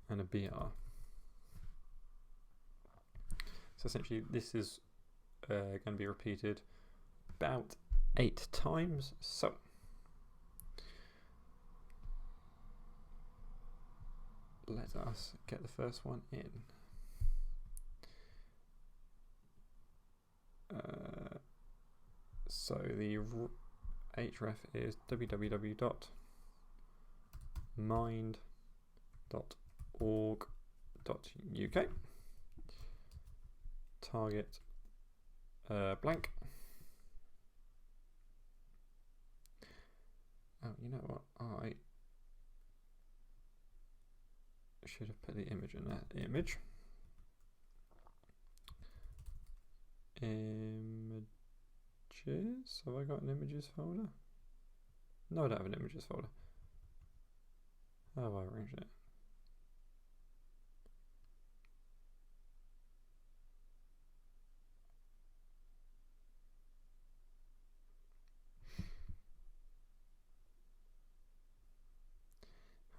And a BR. So essentially this is going to be repeated about 8 times. So let us get the first one in. So the href is www.mind.org.uk. Target blank. Oh, you know what? I should have put the image in that image. Images. Have I got an images folder? No, I don't have an images folder. How have I arranged it?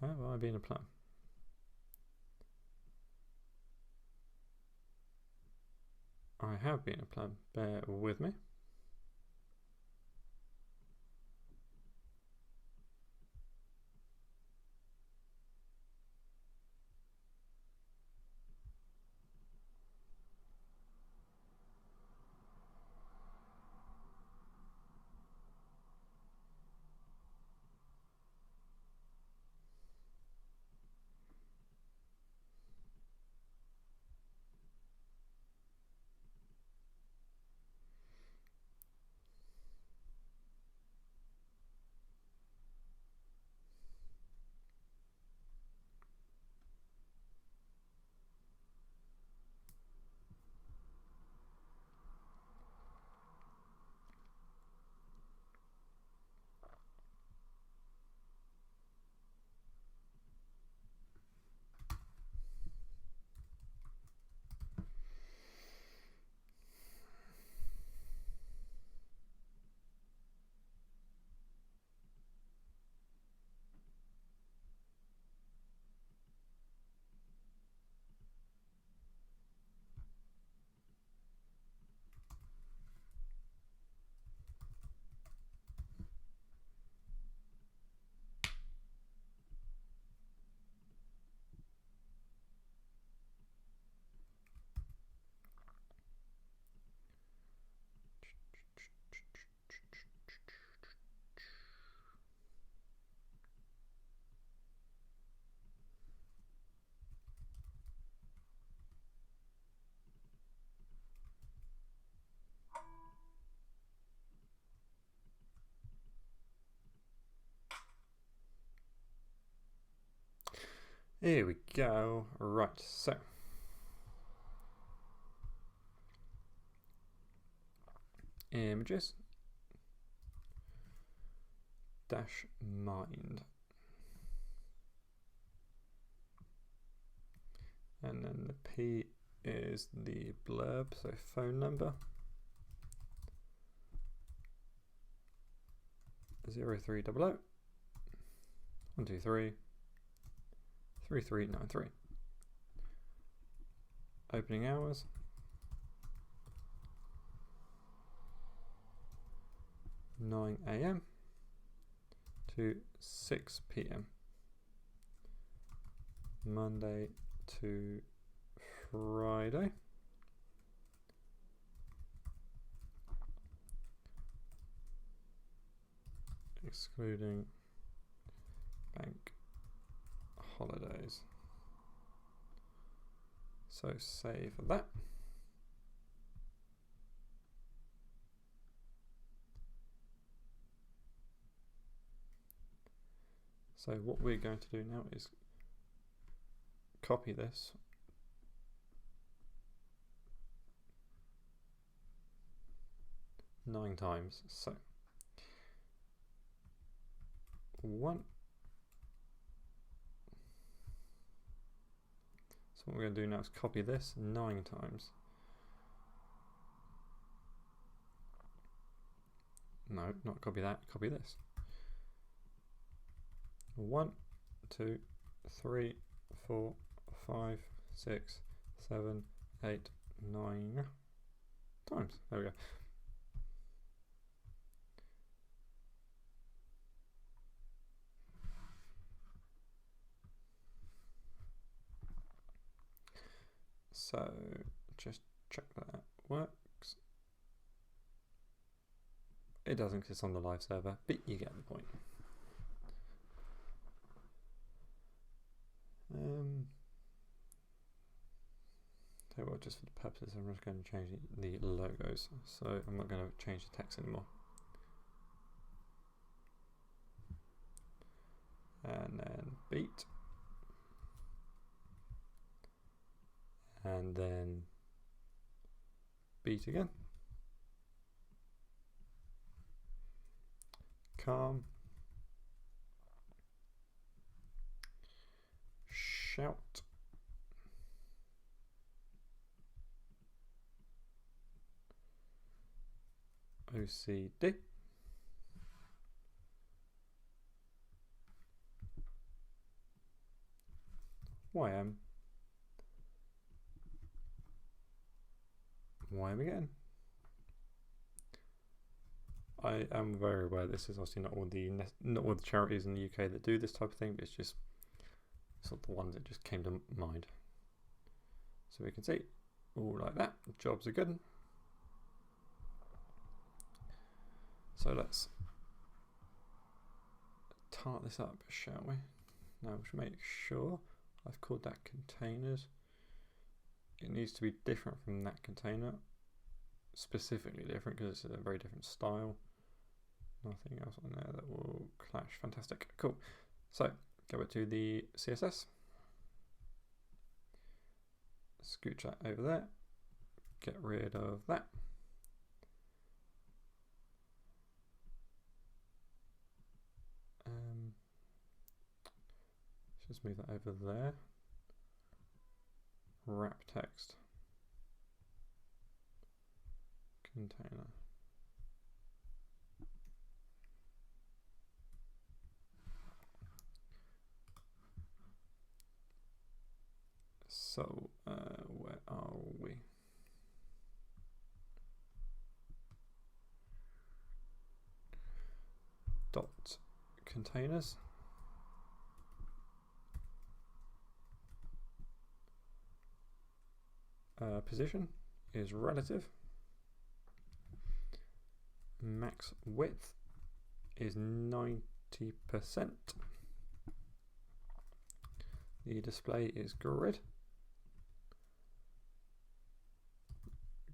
Have I been a plum? I have been a plum. Bear with me. Here we go. Right, so images dash mind, and then the P is the blurb, so phone number 0300 123 3393. Opening hours 9 AM to 6 PM, Monday to Friday. Excluding bank holidays. So save that. So what we're going to do now is copy this nine times. So one. So what we're going to do now is copy this 9 times. No, not copy that, copy this. 1, 2, 3, 4, 5, 6, 7, 8, 9 times. There we go. So just check that works. It doesn't because it's on the live server, but you get the point. So what, just for the purposes, I'm just going to change the logos. So I'm not going to change the text anymore. And then beat. And then beat again. Calm. Shout. OCD. YM. YM again. I am very aware this is obviously not all the charities in the UK that do this type of thing, but it's just sort of the ones that just came to mind. So we can see all like that. The jobs are good. So let's tart this up, shall we? Now we should make sure I've called that containers. It needs to be different from that container, specifically different because it's a very different style. Nothing else on there that will clash. Fantastic, cool. So go back to the CSS, scooch that over there, get rid of that. Just move that over there. Wrap text container. So where are we? Dot containers. Position is relative. Max width is 90%. The display is grid.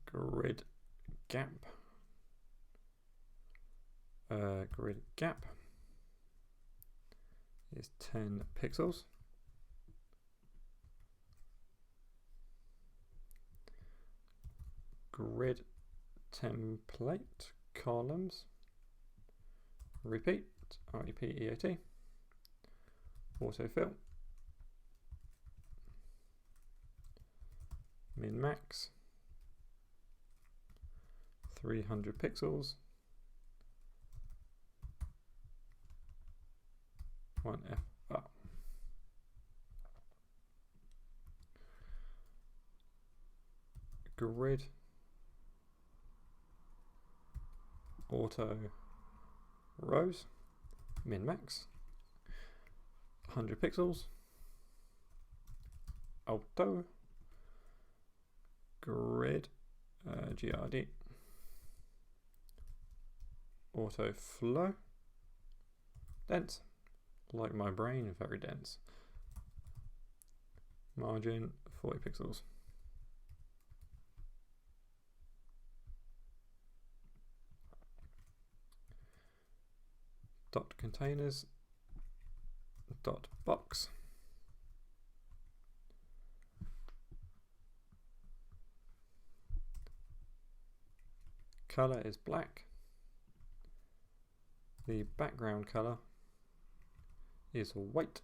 Grid gap. Grid gap is 10 pixels. grid template columns, repeat, REPEAT, autofill, min max, 300 pixels, 1F up. Grid auto rows, min max, 100 pixels, auto grid GRD auto flow, dense, like my brain, very dense, margin 40 pixels. Dot containers, dot box, color is black, the background color is white,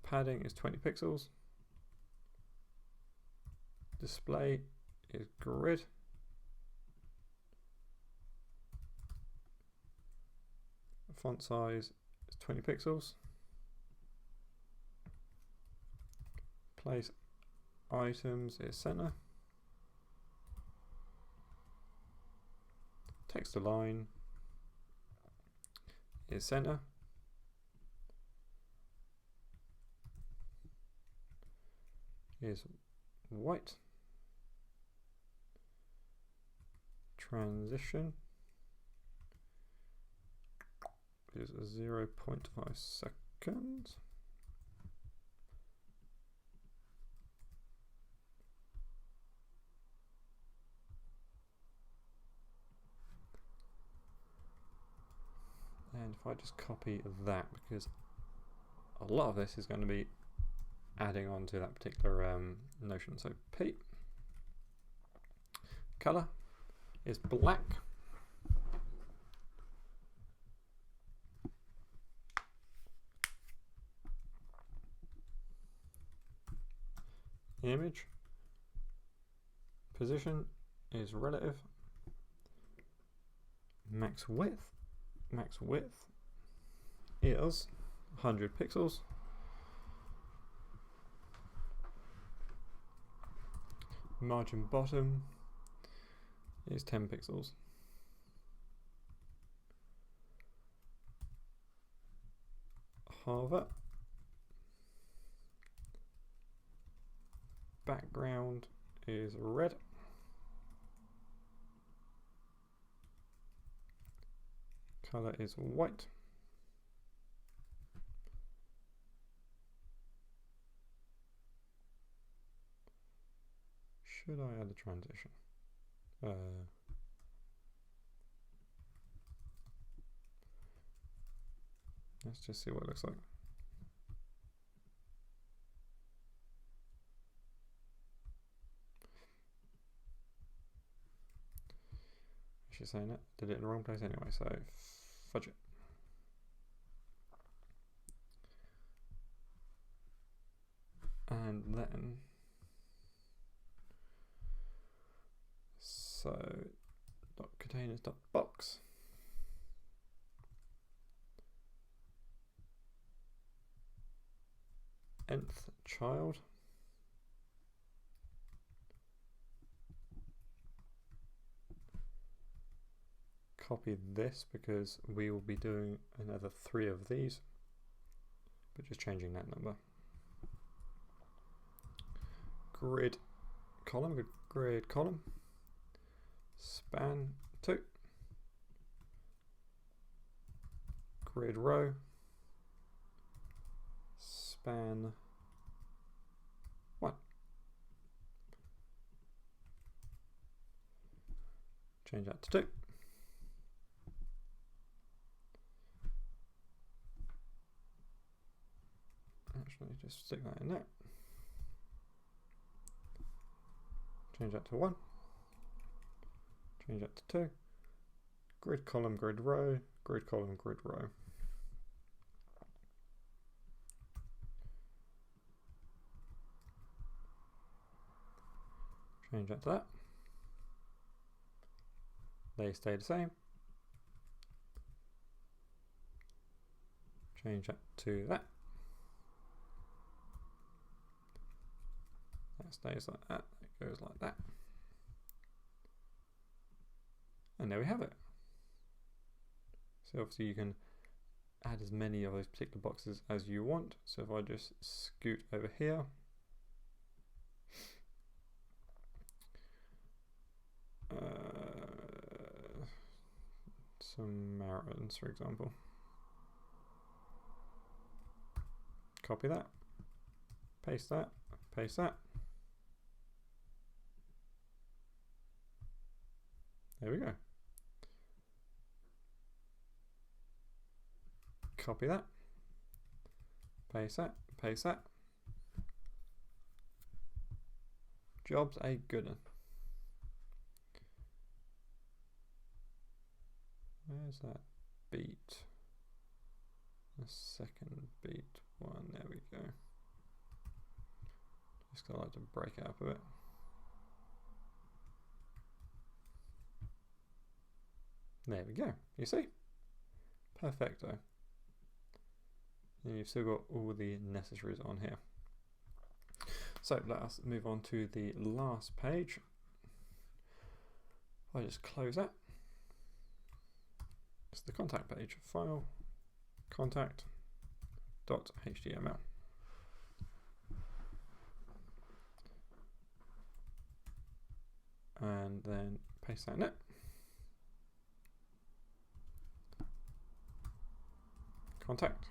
padding is 20 pixels, display is grid, font size is 20 pixels, place items is center, text align is center, is white, transition is 0.5 seconds, and if I just copy that, because a lot of this is going to be adding on to that particular notion. So P, color is black, image position is relative, max width is 100 pixels, margin bottom is 10 pixels, hover, background is red, color is white, should I add a transition? Let's just see what it looks like. She's saying it, did it in the wrong place anyway, so fudge it. And then, so dot containers dot box, nth child, copy this because we will be doing another 3 of these, but just changing that number. Grid column, grid column, span 2, grid row, span 1. Change that to 2. Actually, just stick that in there. change that to 1, change that to 2, grid column, grid row, grid column, grid row. Change that to that. They stay the same. Change that to that. That stays like that. It goes like that. And there we have it. So obviously you can add as many of those particular boxes as you want. So if I just scoot over here, Samaritans, for example. Copy that, paste that, paste that. There we go. Copy that, paste that, paste that. Job's a good one. Where's that beat? The second beat one, there we go. Just gonna like to break it up a bit. There we go, you see? Perfecto. And you've still got all the necessaries on here. So let us move on to the last page. I just close that. It's the contact page. File, contact.html. And then paste that in it. Contact.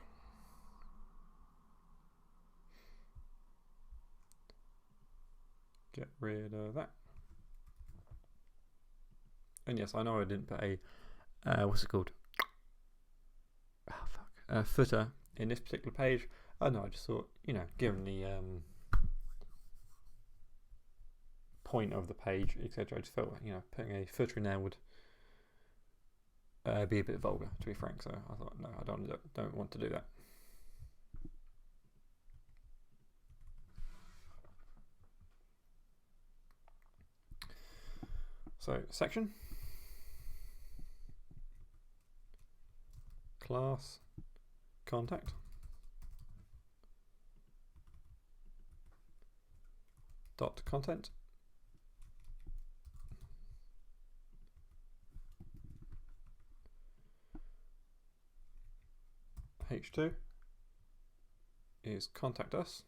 Get rid of that. And yes, I know I didn't put a what's it called? Oh, fuck. Footer in this particular page. Oh no, I just thought, you know, given the point of the page, etc., I just felt, you know, putting a footer in there would be a bit vulgar, to be frank. So I thought, no, I don't want to do that. So section, class, contact, dot content, H2 is contact us,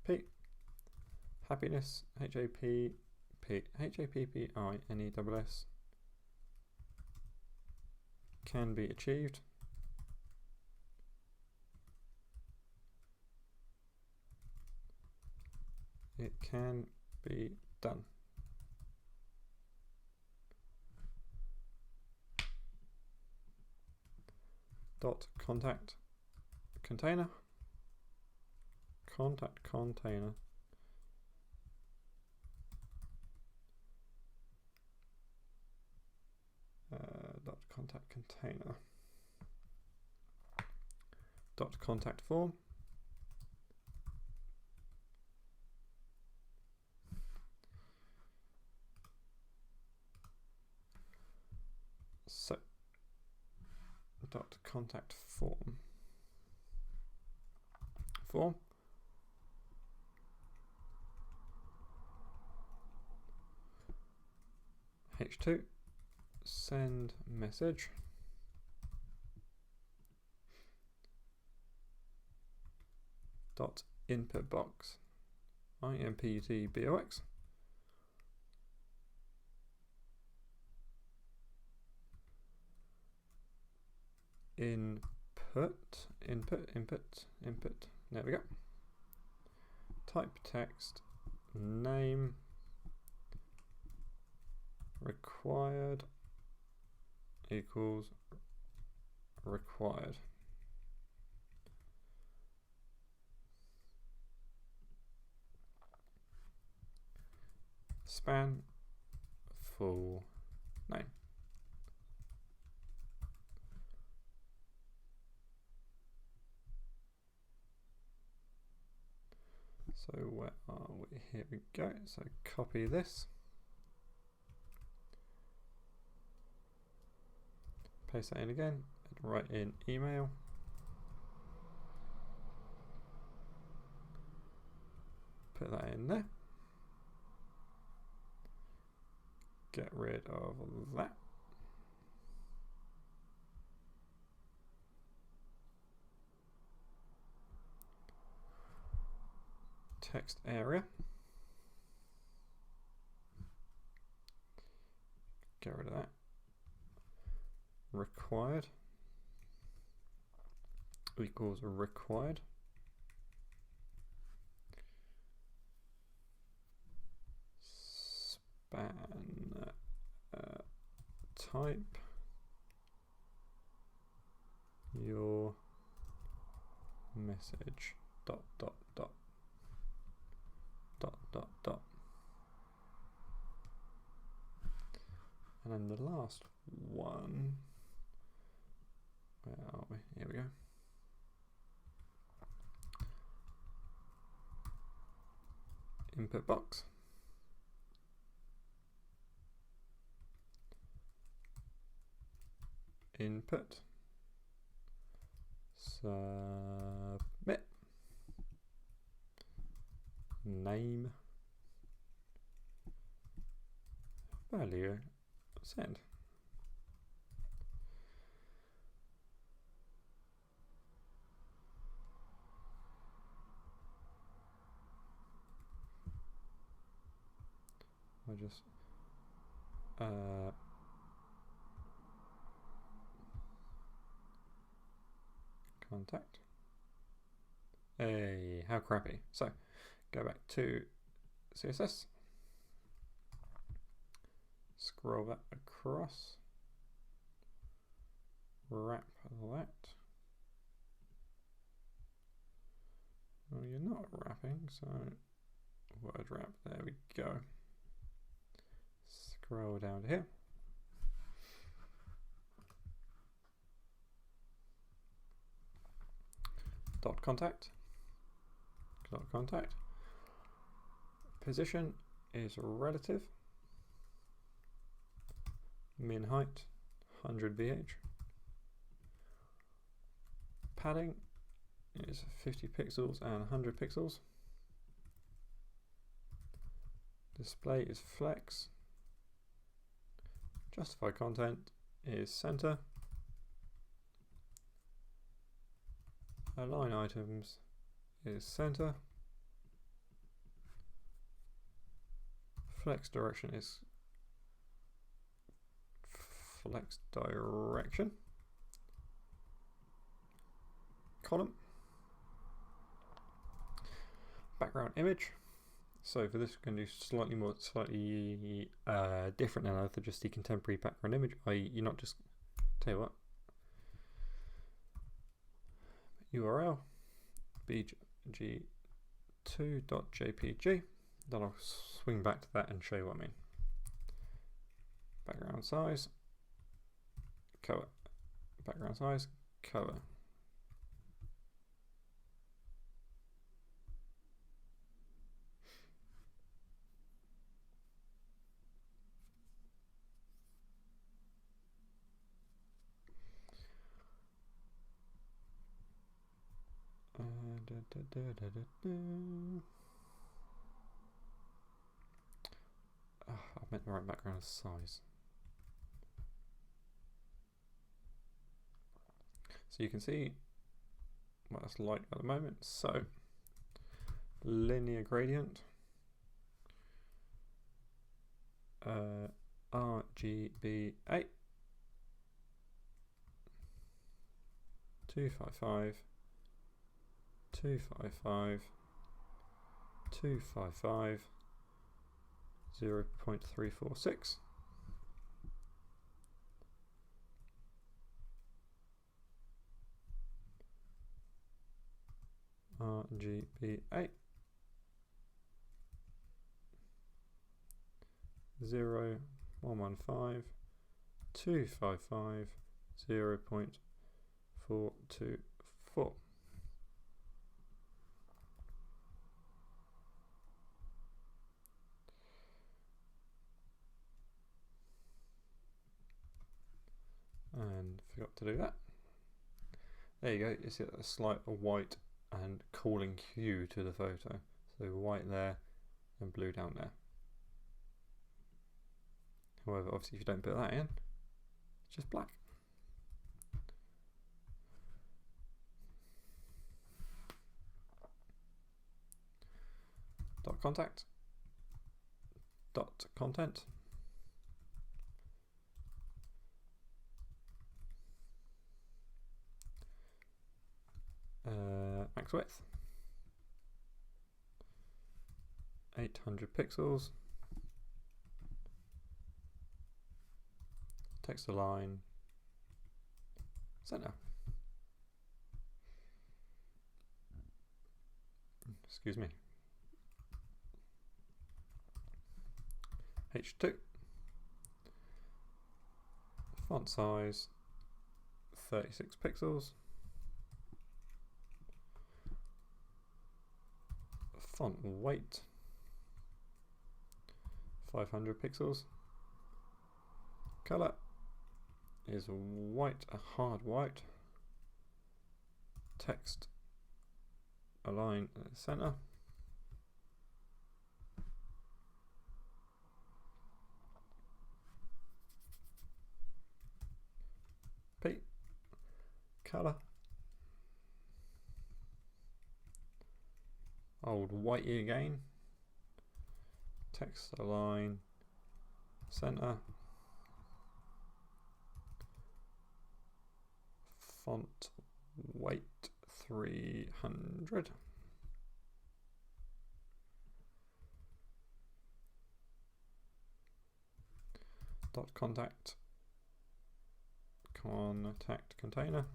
P, happiness, HAPPINESS, can be achieved. It can be done. Dot contact container, contact container, dot contact container, dot contact form, so dot contact form, H2 send message, dot input box, INPUTBOX, input, there we go. Type text, name, required equals required. span full name. So where are we? Here we go. So copy this, paste that in again, and write in email. Put that in there. Get rid of that. Text area. Get rid of that. Required equals required. Span type your message dot dot dot dot dot dot. And then the last one, where are we? Here we go. Input box. Input. Submit. Name. Value. Send. I just contact. Hey, how crappy. So go back to CSS. Scroll that across. Wrap that. Well, you're not wrapping, so word wrap. There we go. Scroll down to here. Dot contact. Dot contact. Position is relative. Min height 100 VH. Padding is 50 pixels and 100 pixels. Display is flex. Justify content is center. Align items is center. Flex direction is flex direction. Column. Background image. So for this, we're going to do slightly different than other, just the contemporary background image. You're not just, tell you what, URL bg2.jpg. Then I'll swing back to that and show you what I mean. Background size, cover. Background size, cover. I meant the right background size. So you can see what that's like at the moment. So linear gradient, RGB8, 255, 255, 255, 0.346. RGB8, 0.115 255 0.424. And forgot to do that. There you go. You see a slight white and cooling hue to the photo. So white there and blue down there. However, obviously if you don't put that in, it's just black. Dot contact. Dot content. Max width 800 pixels, text align, center. Excuse me. H2, font size 36 pixels. Font weight 500 pixels. Color is white, a hard white. Text align at the center. P, color old whitey again. Text align center. Font weight 300. Dot contact container.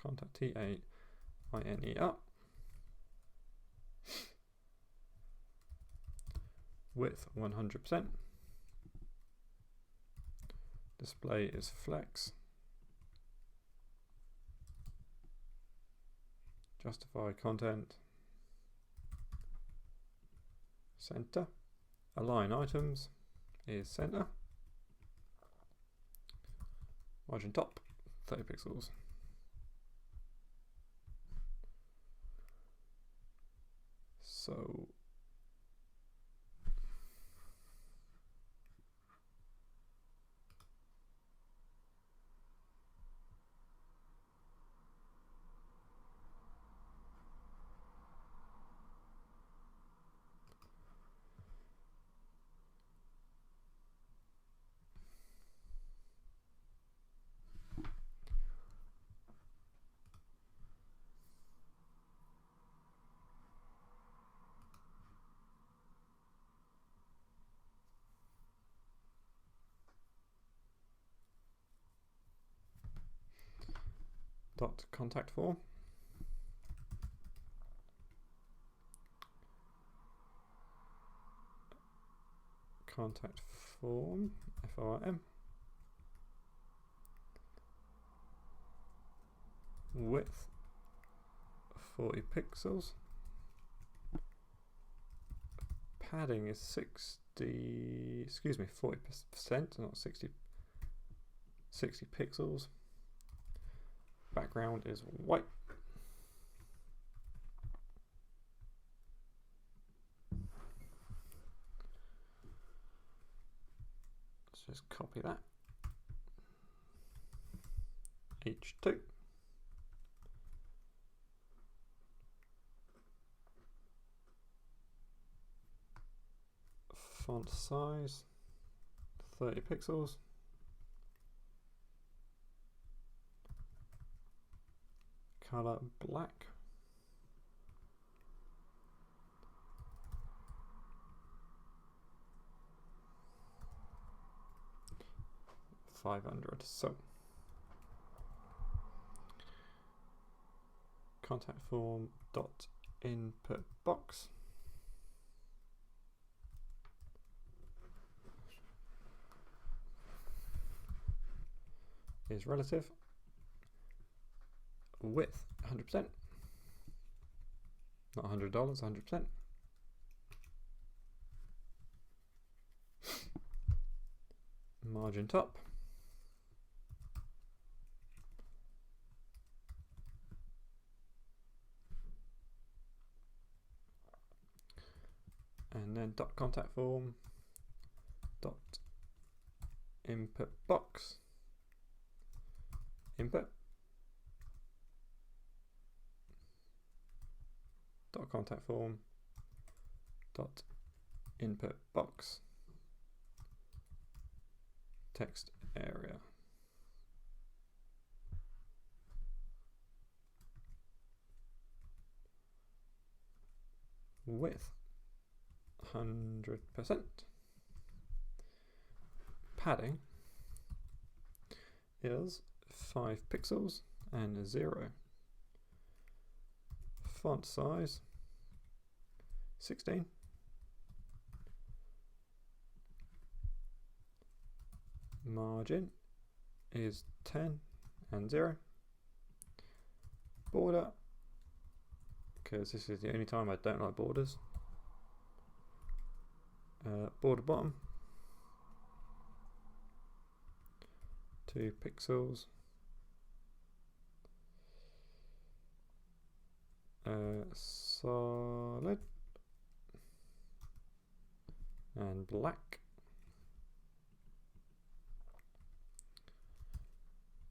Contact TAINER. Width 100%. Display is flex. Justify content. Center. Align items is center. Margin top 30 pixels. So dot contact form. Contact form, FORM. Width 40 pixels. Padding is 40%, not 60 pixels. Background is white. Let's just copy that. H2. Font size 30 pixels. Color black. $500. So contact form dot input box. is relative. Width 100%, not $100, 100%. Margin top. And then dot contact form, dot input box, input, dot contact form, dot input box, text area. Width 100%. Padding is 5 pixels and 0. Font size 16. Margin is 10 and 0. Border, because this is the only time I don't like borders. Border bottom 2 pixels. Solid and black.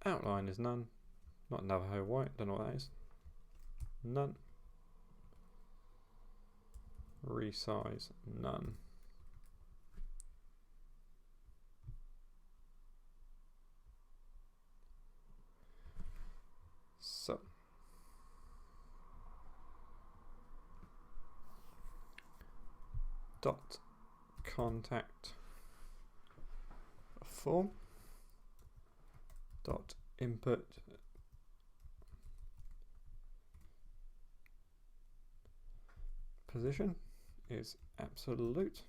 Outline is none, not Navajo white, don't know what that is. None. Resize, none. So dot contact form, dot input position is absolute.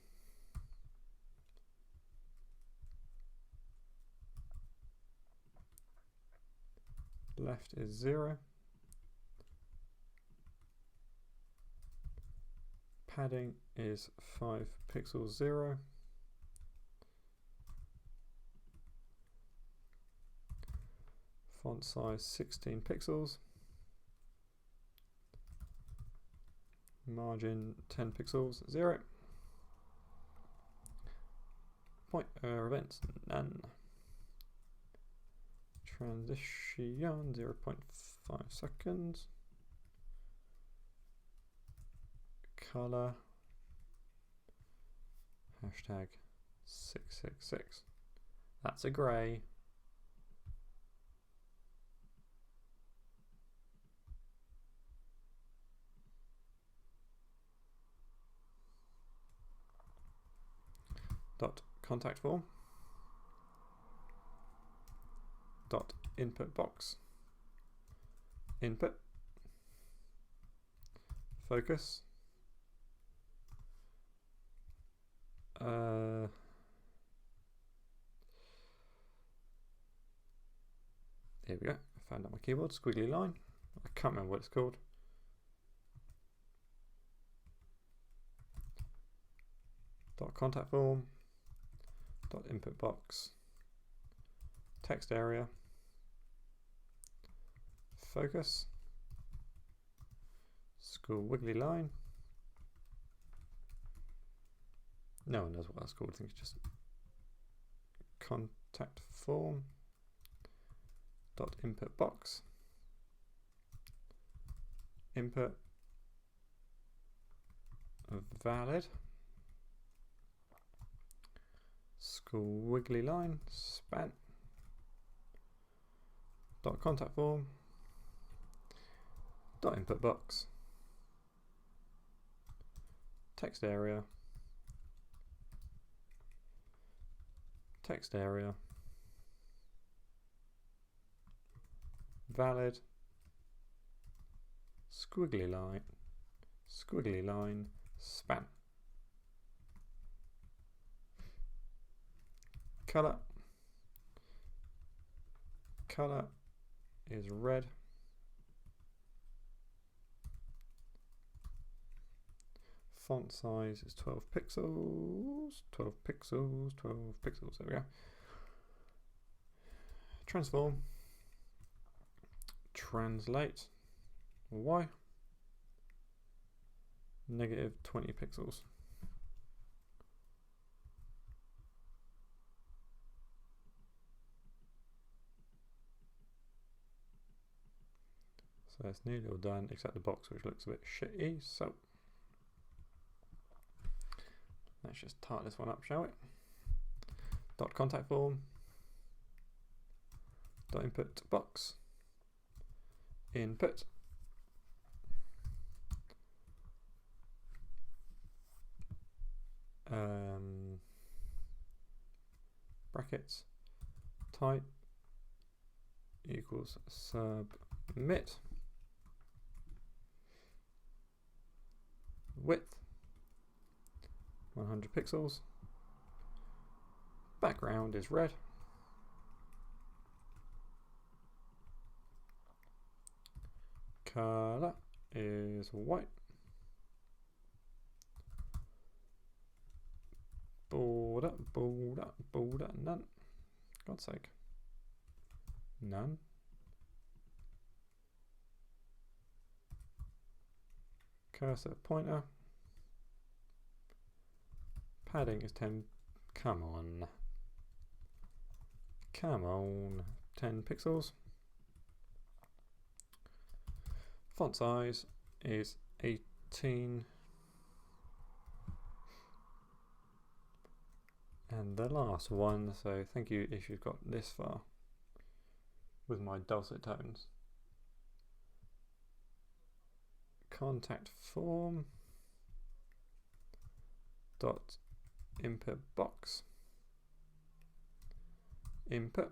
Left is 0. Padding is 5 pixels 0. Font size 16 pixels. Margin 10 pixels 0. Point events none. Transition 0.5 seconds. Color hashtag 666. That's a grey. Dot contact form, dot input box, input, focus, here we go, I found out my keyboard, squiggly line, I can't remember what it's called. Dot contact form, dot input box, text area, focus, school wiggly line. No one knows what that's called, I think it's just contact form, dot input box, input valid, school wiggly line, span, dot contact form, dot input box, text area, text area, valid, squiggly line, span. Color Color is red. Font size is 12 pixels. 12 pixels. 12 pixels. There we go. Transform. Translate. Y. Negative 20 pixels. So it's nearly all done except the box, which looks a bit shitty. So let's just tart this one up, shall we? Dot contact form. Dot input box. Input. Brackets. Type equals submit. Width 100 pixels. Background is red. Color is white. Border, border, border, none. God's sake. None. Cursor pointer. Padding is 10. Come on. Come on. 10 pixels. Font size is 18. And the last one, so thank you if you've got this far with my dulcet tones. Contact form dot input box input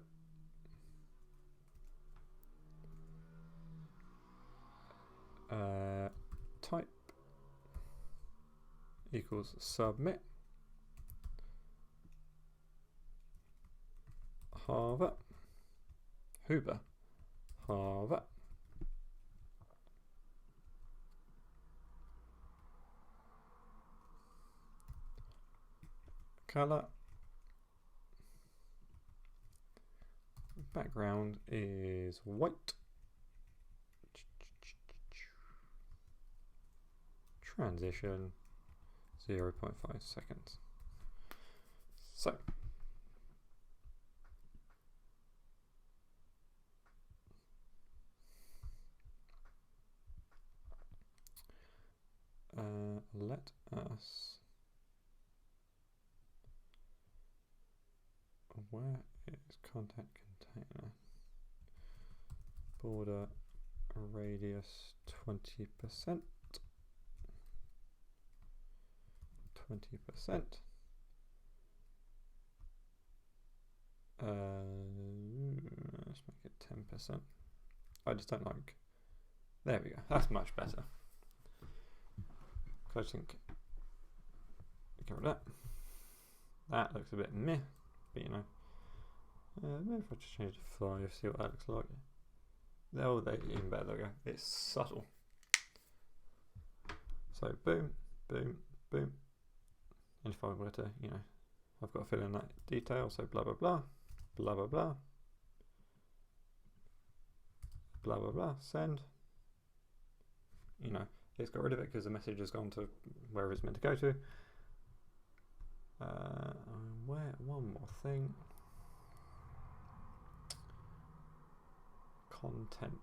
type equals submit. Harvard Hoover Harvard color background is white. Transition 0.5 seconds. So let us, where is content container, border radius 20%, 20%, let's make it 10%. I just don't like, there we go, that's much better. I think, get rid of that. That looks a bit meh, but you know. Maybe if I just change to 5, see what that looks like. Oh, they even better. There we go. It's subtle. So boom, boom, boom. And if I were to, you know, I've got to fill in that detail. So blah blah blah, blah blah blah, blah blah blah. Send. You know. It's got rid of it because the message has gone to wherever it's meant to go to. Where one more thing. Content.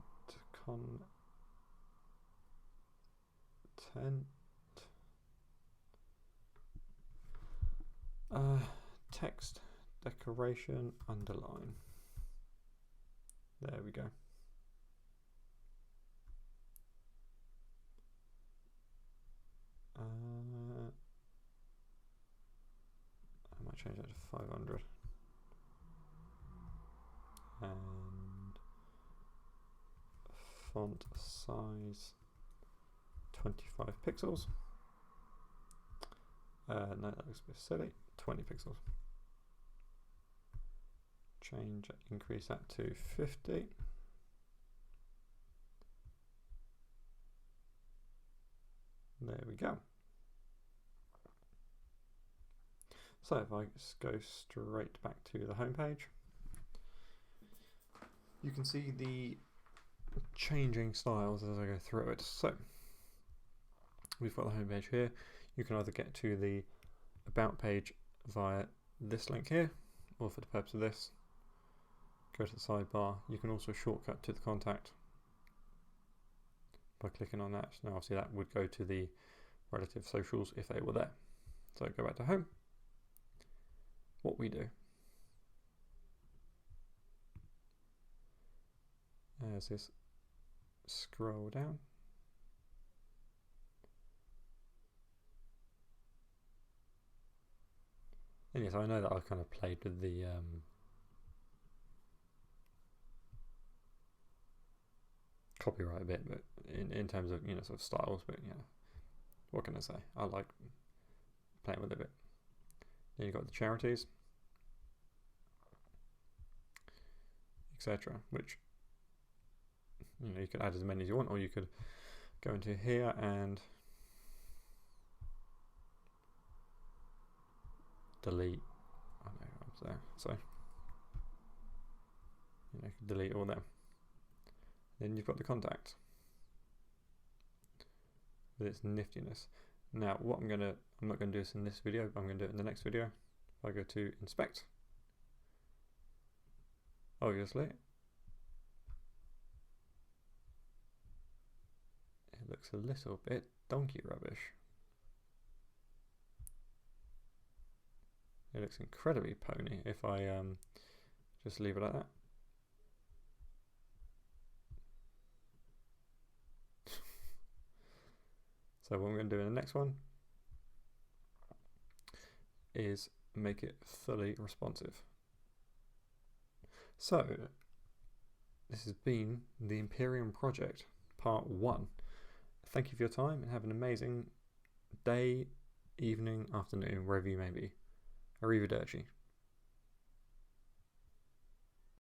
Text decoration underline. There we go. I might change that to 500 and font size 25 pixels. No, that looks a bit silly. 20 pixels. increase that to 50. There we go. So if I just go straight back to the home page, you can see the changing styles as I go through it. So we've got the home page here. You can either get to the about page via this link here, or for the purpose of this, go to the sidebar. You can also shortcut to the contact by clicking on that. Now obviously that would go to the relative socials if they were there. So go back to home. What we do as this scroll down, and yes, I know that I've kind of played with the copyright a bit, but in terms of, you know, sort of styles, but you know, what can I say? I like playing with it a bit. Then you've got the charities, etc., which, you know, you could add as many as you want, or you could go into here and delete. I know up there, so you know, you can delete all them. Then you've got the contact with its niftiness. Now, what I'm not going to do this in this video, but I'm going to do it in the next video. If I go to inspect, obviously it looks a little bit donkey rubbish. It looks incredibly pony if I just leave it like that. So what I'm going to do in the next one is make it fully responsive. So this has been the Imperium Project Part 1. Thank you for your time and have an amazing day, evening, afternoon, wherever you may be. Arrivederci.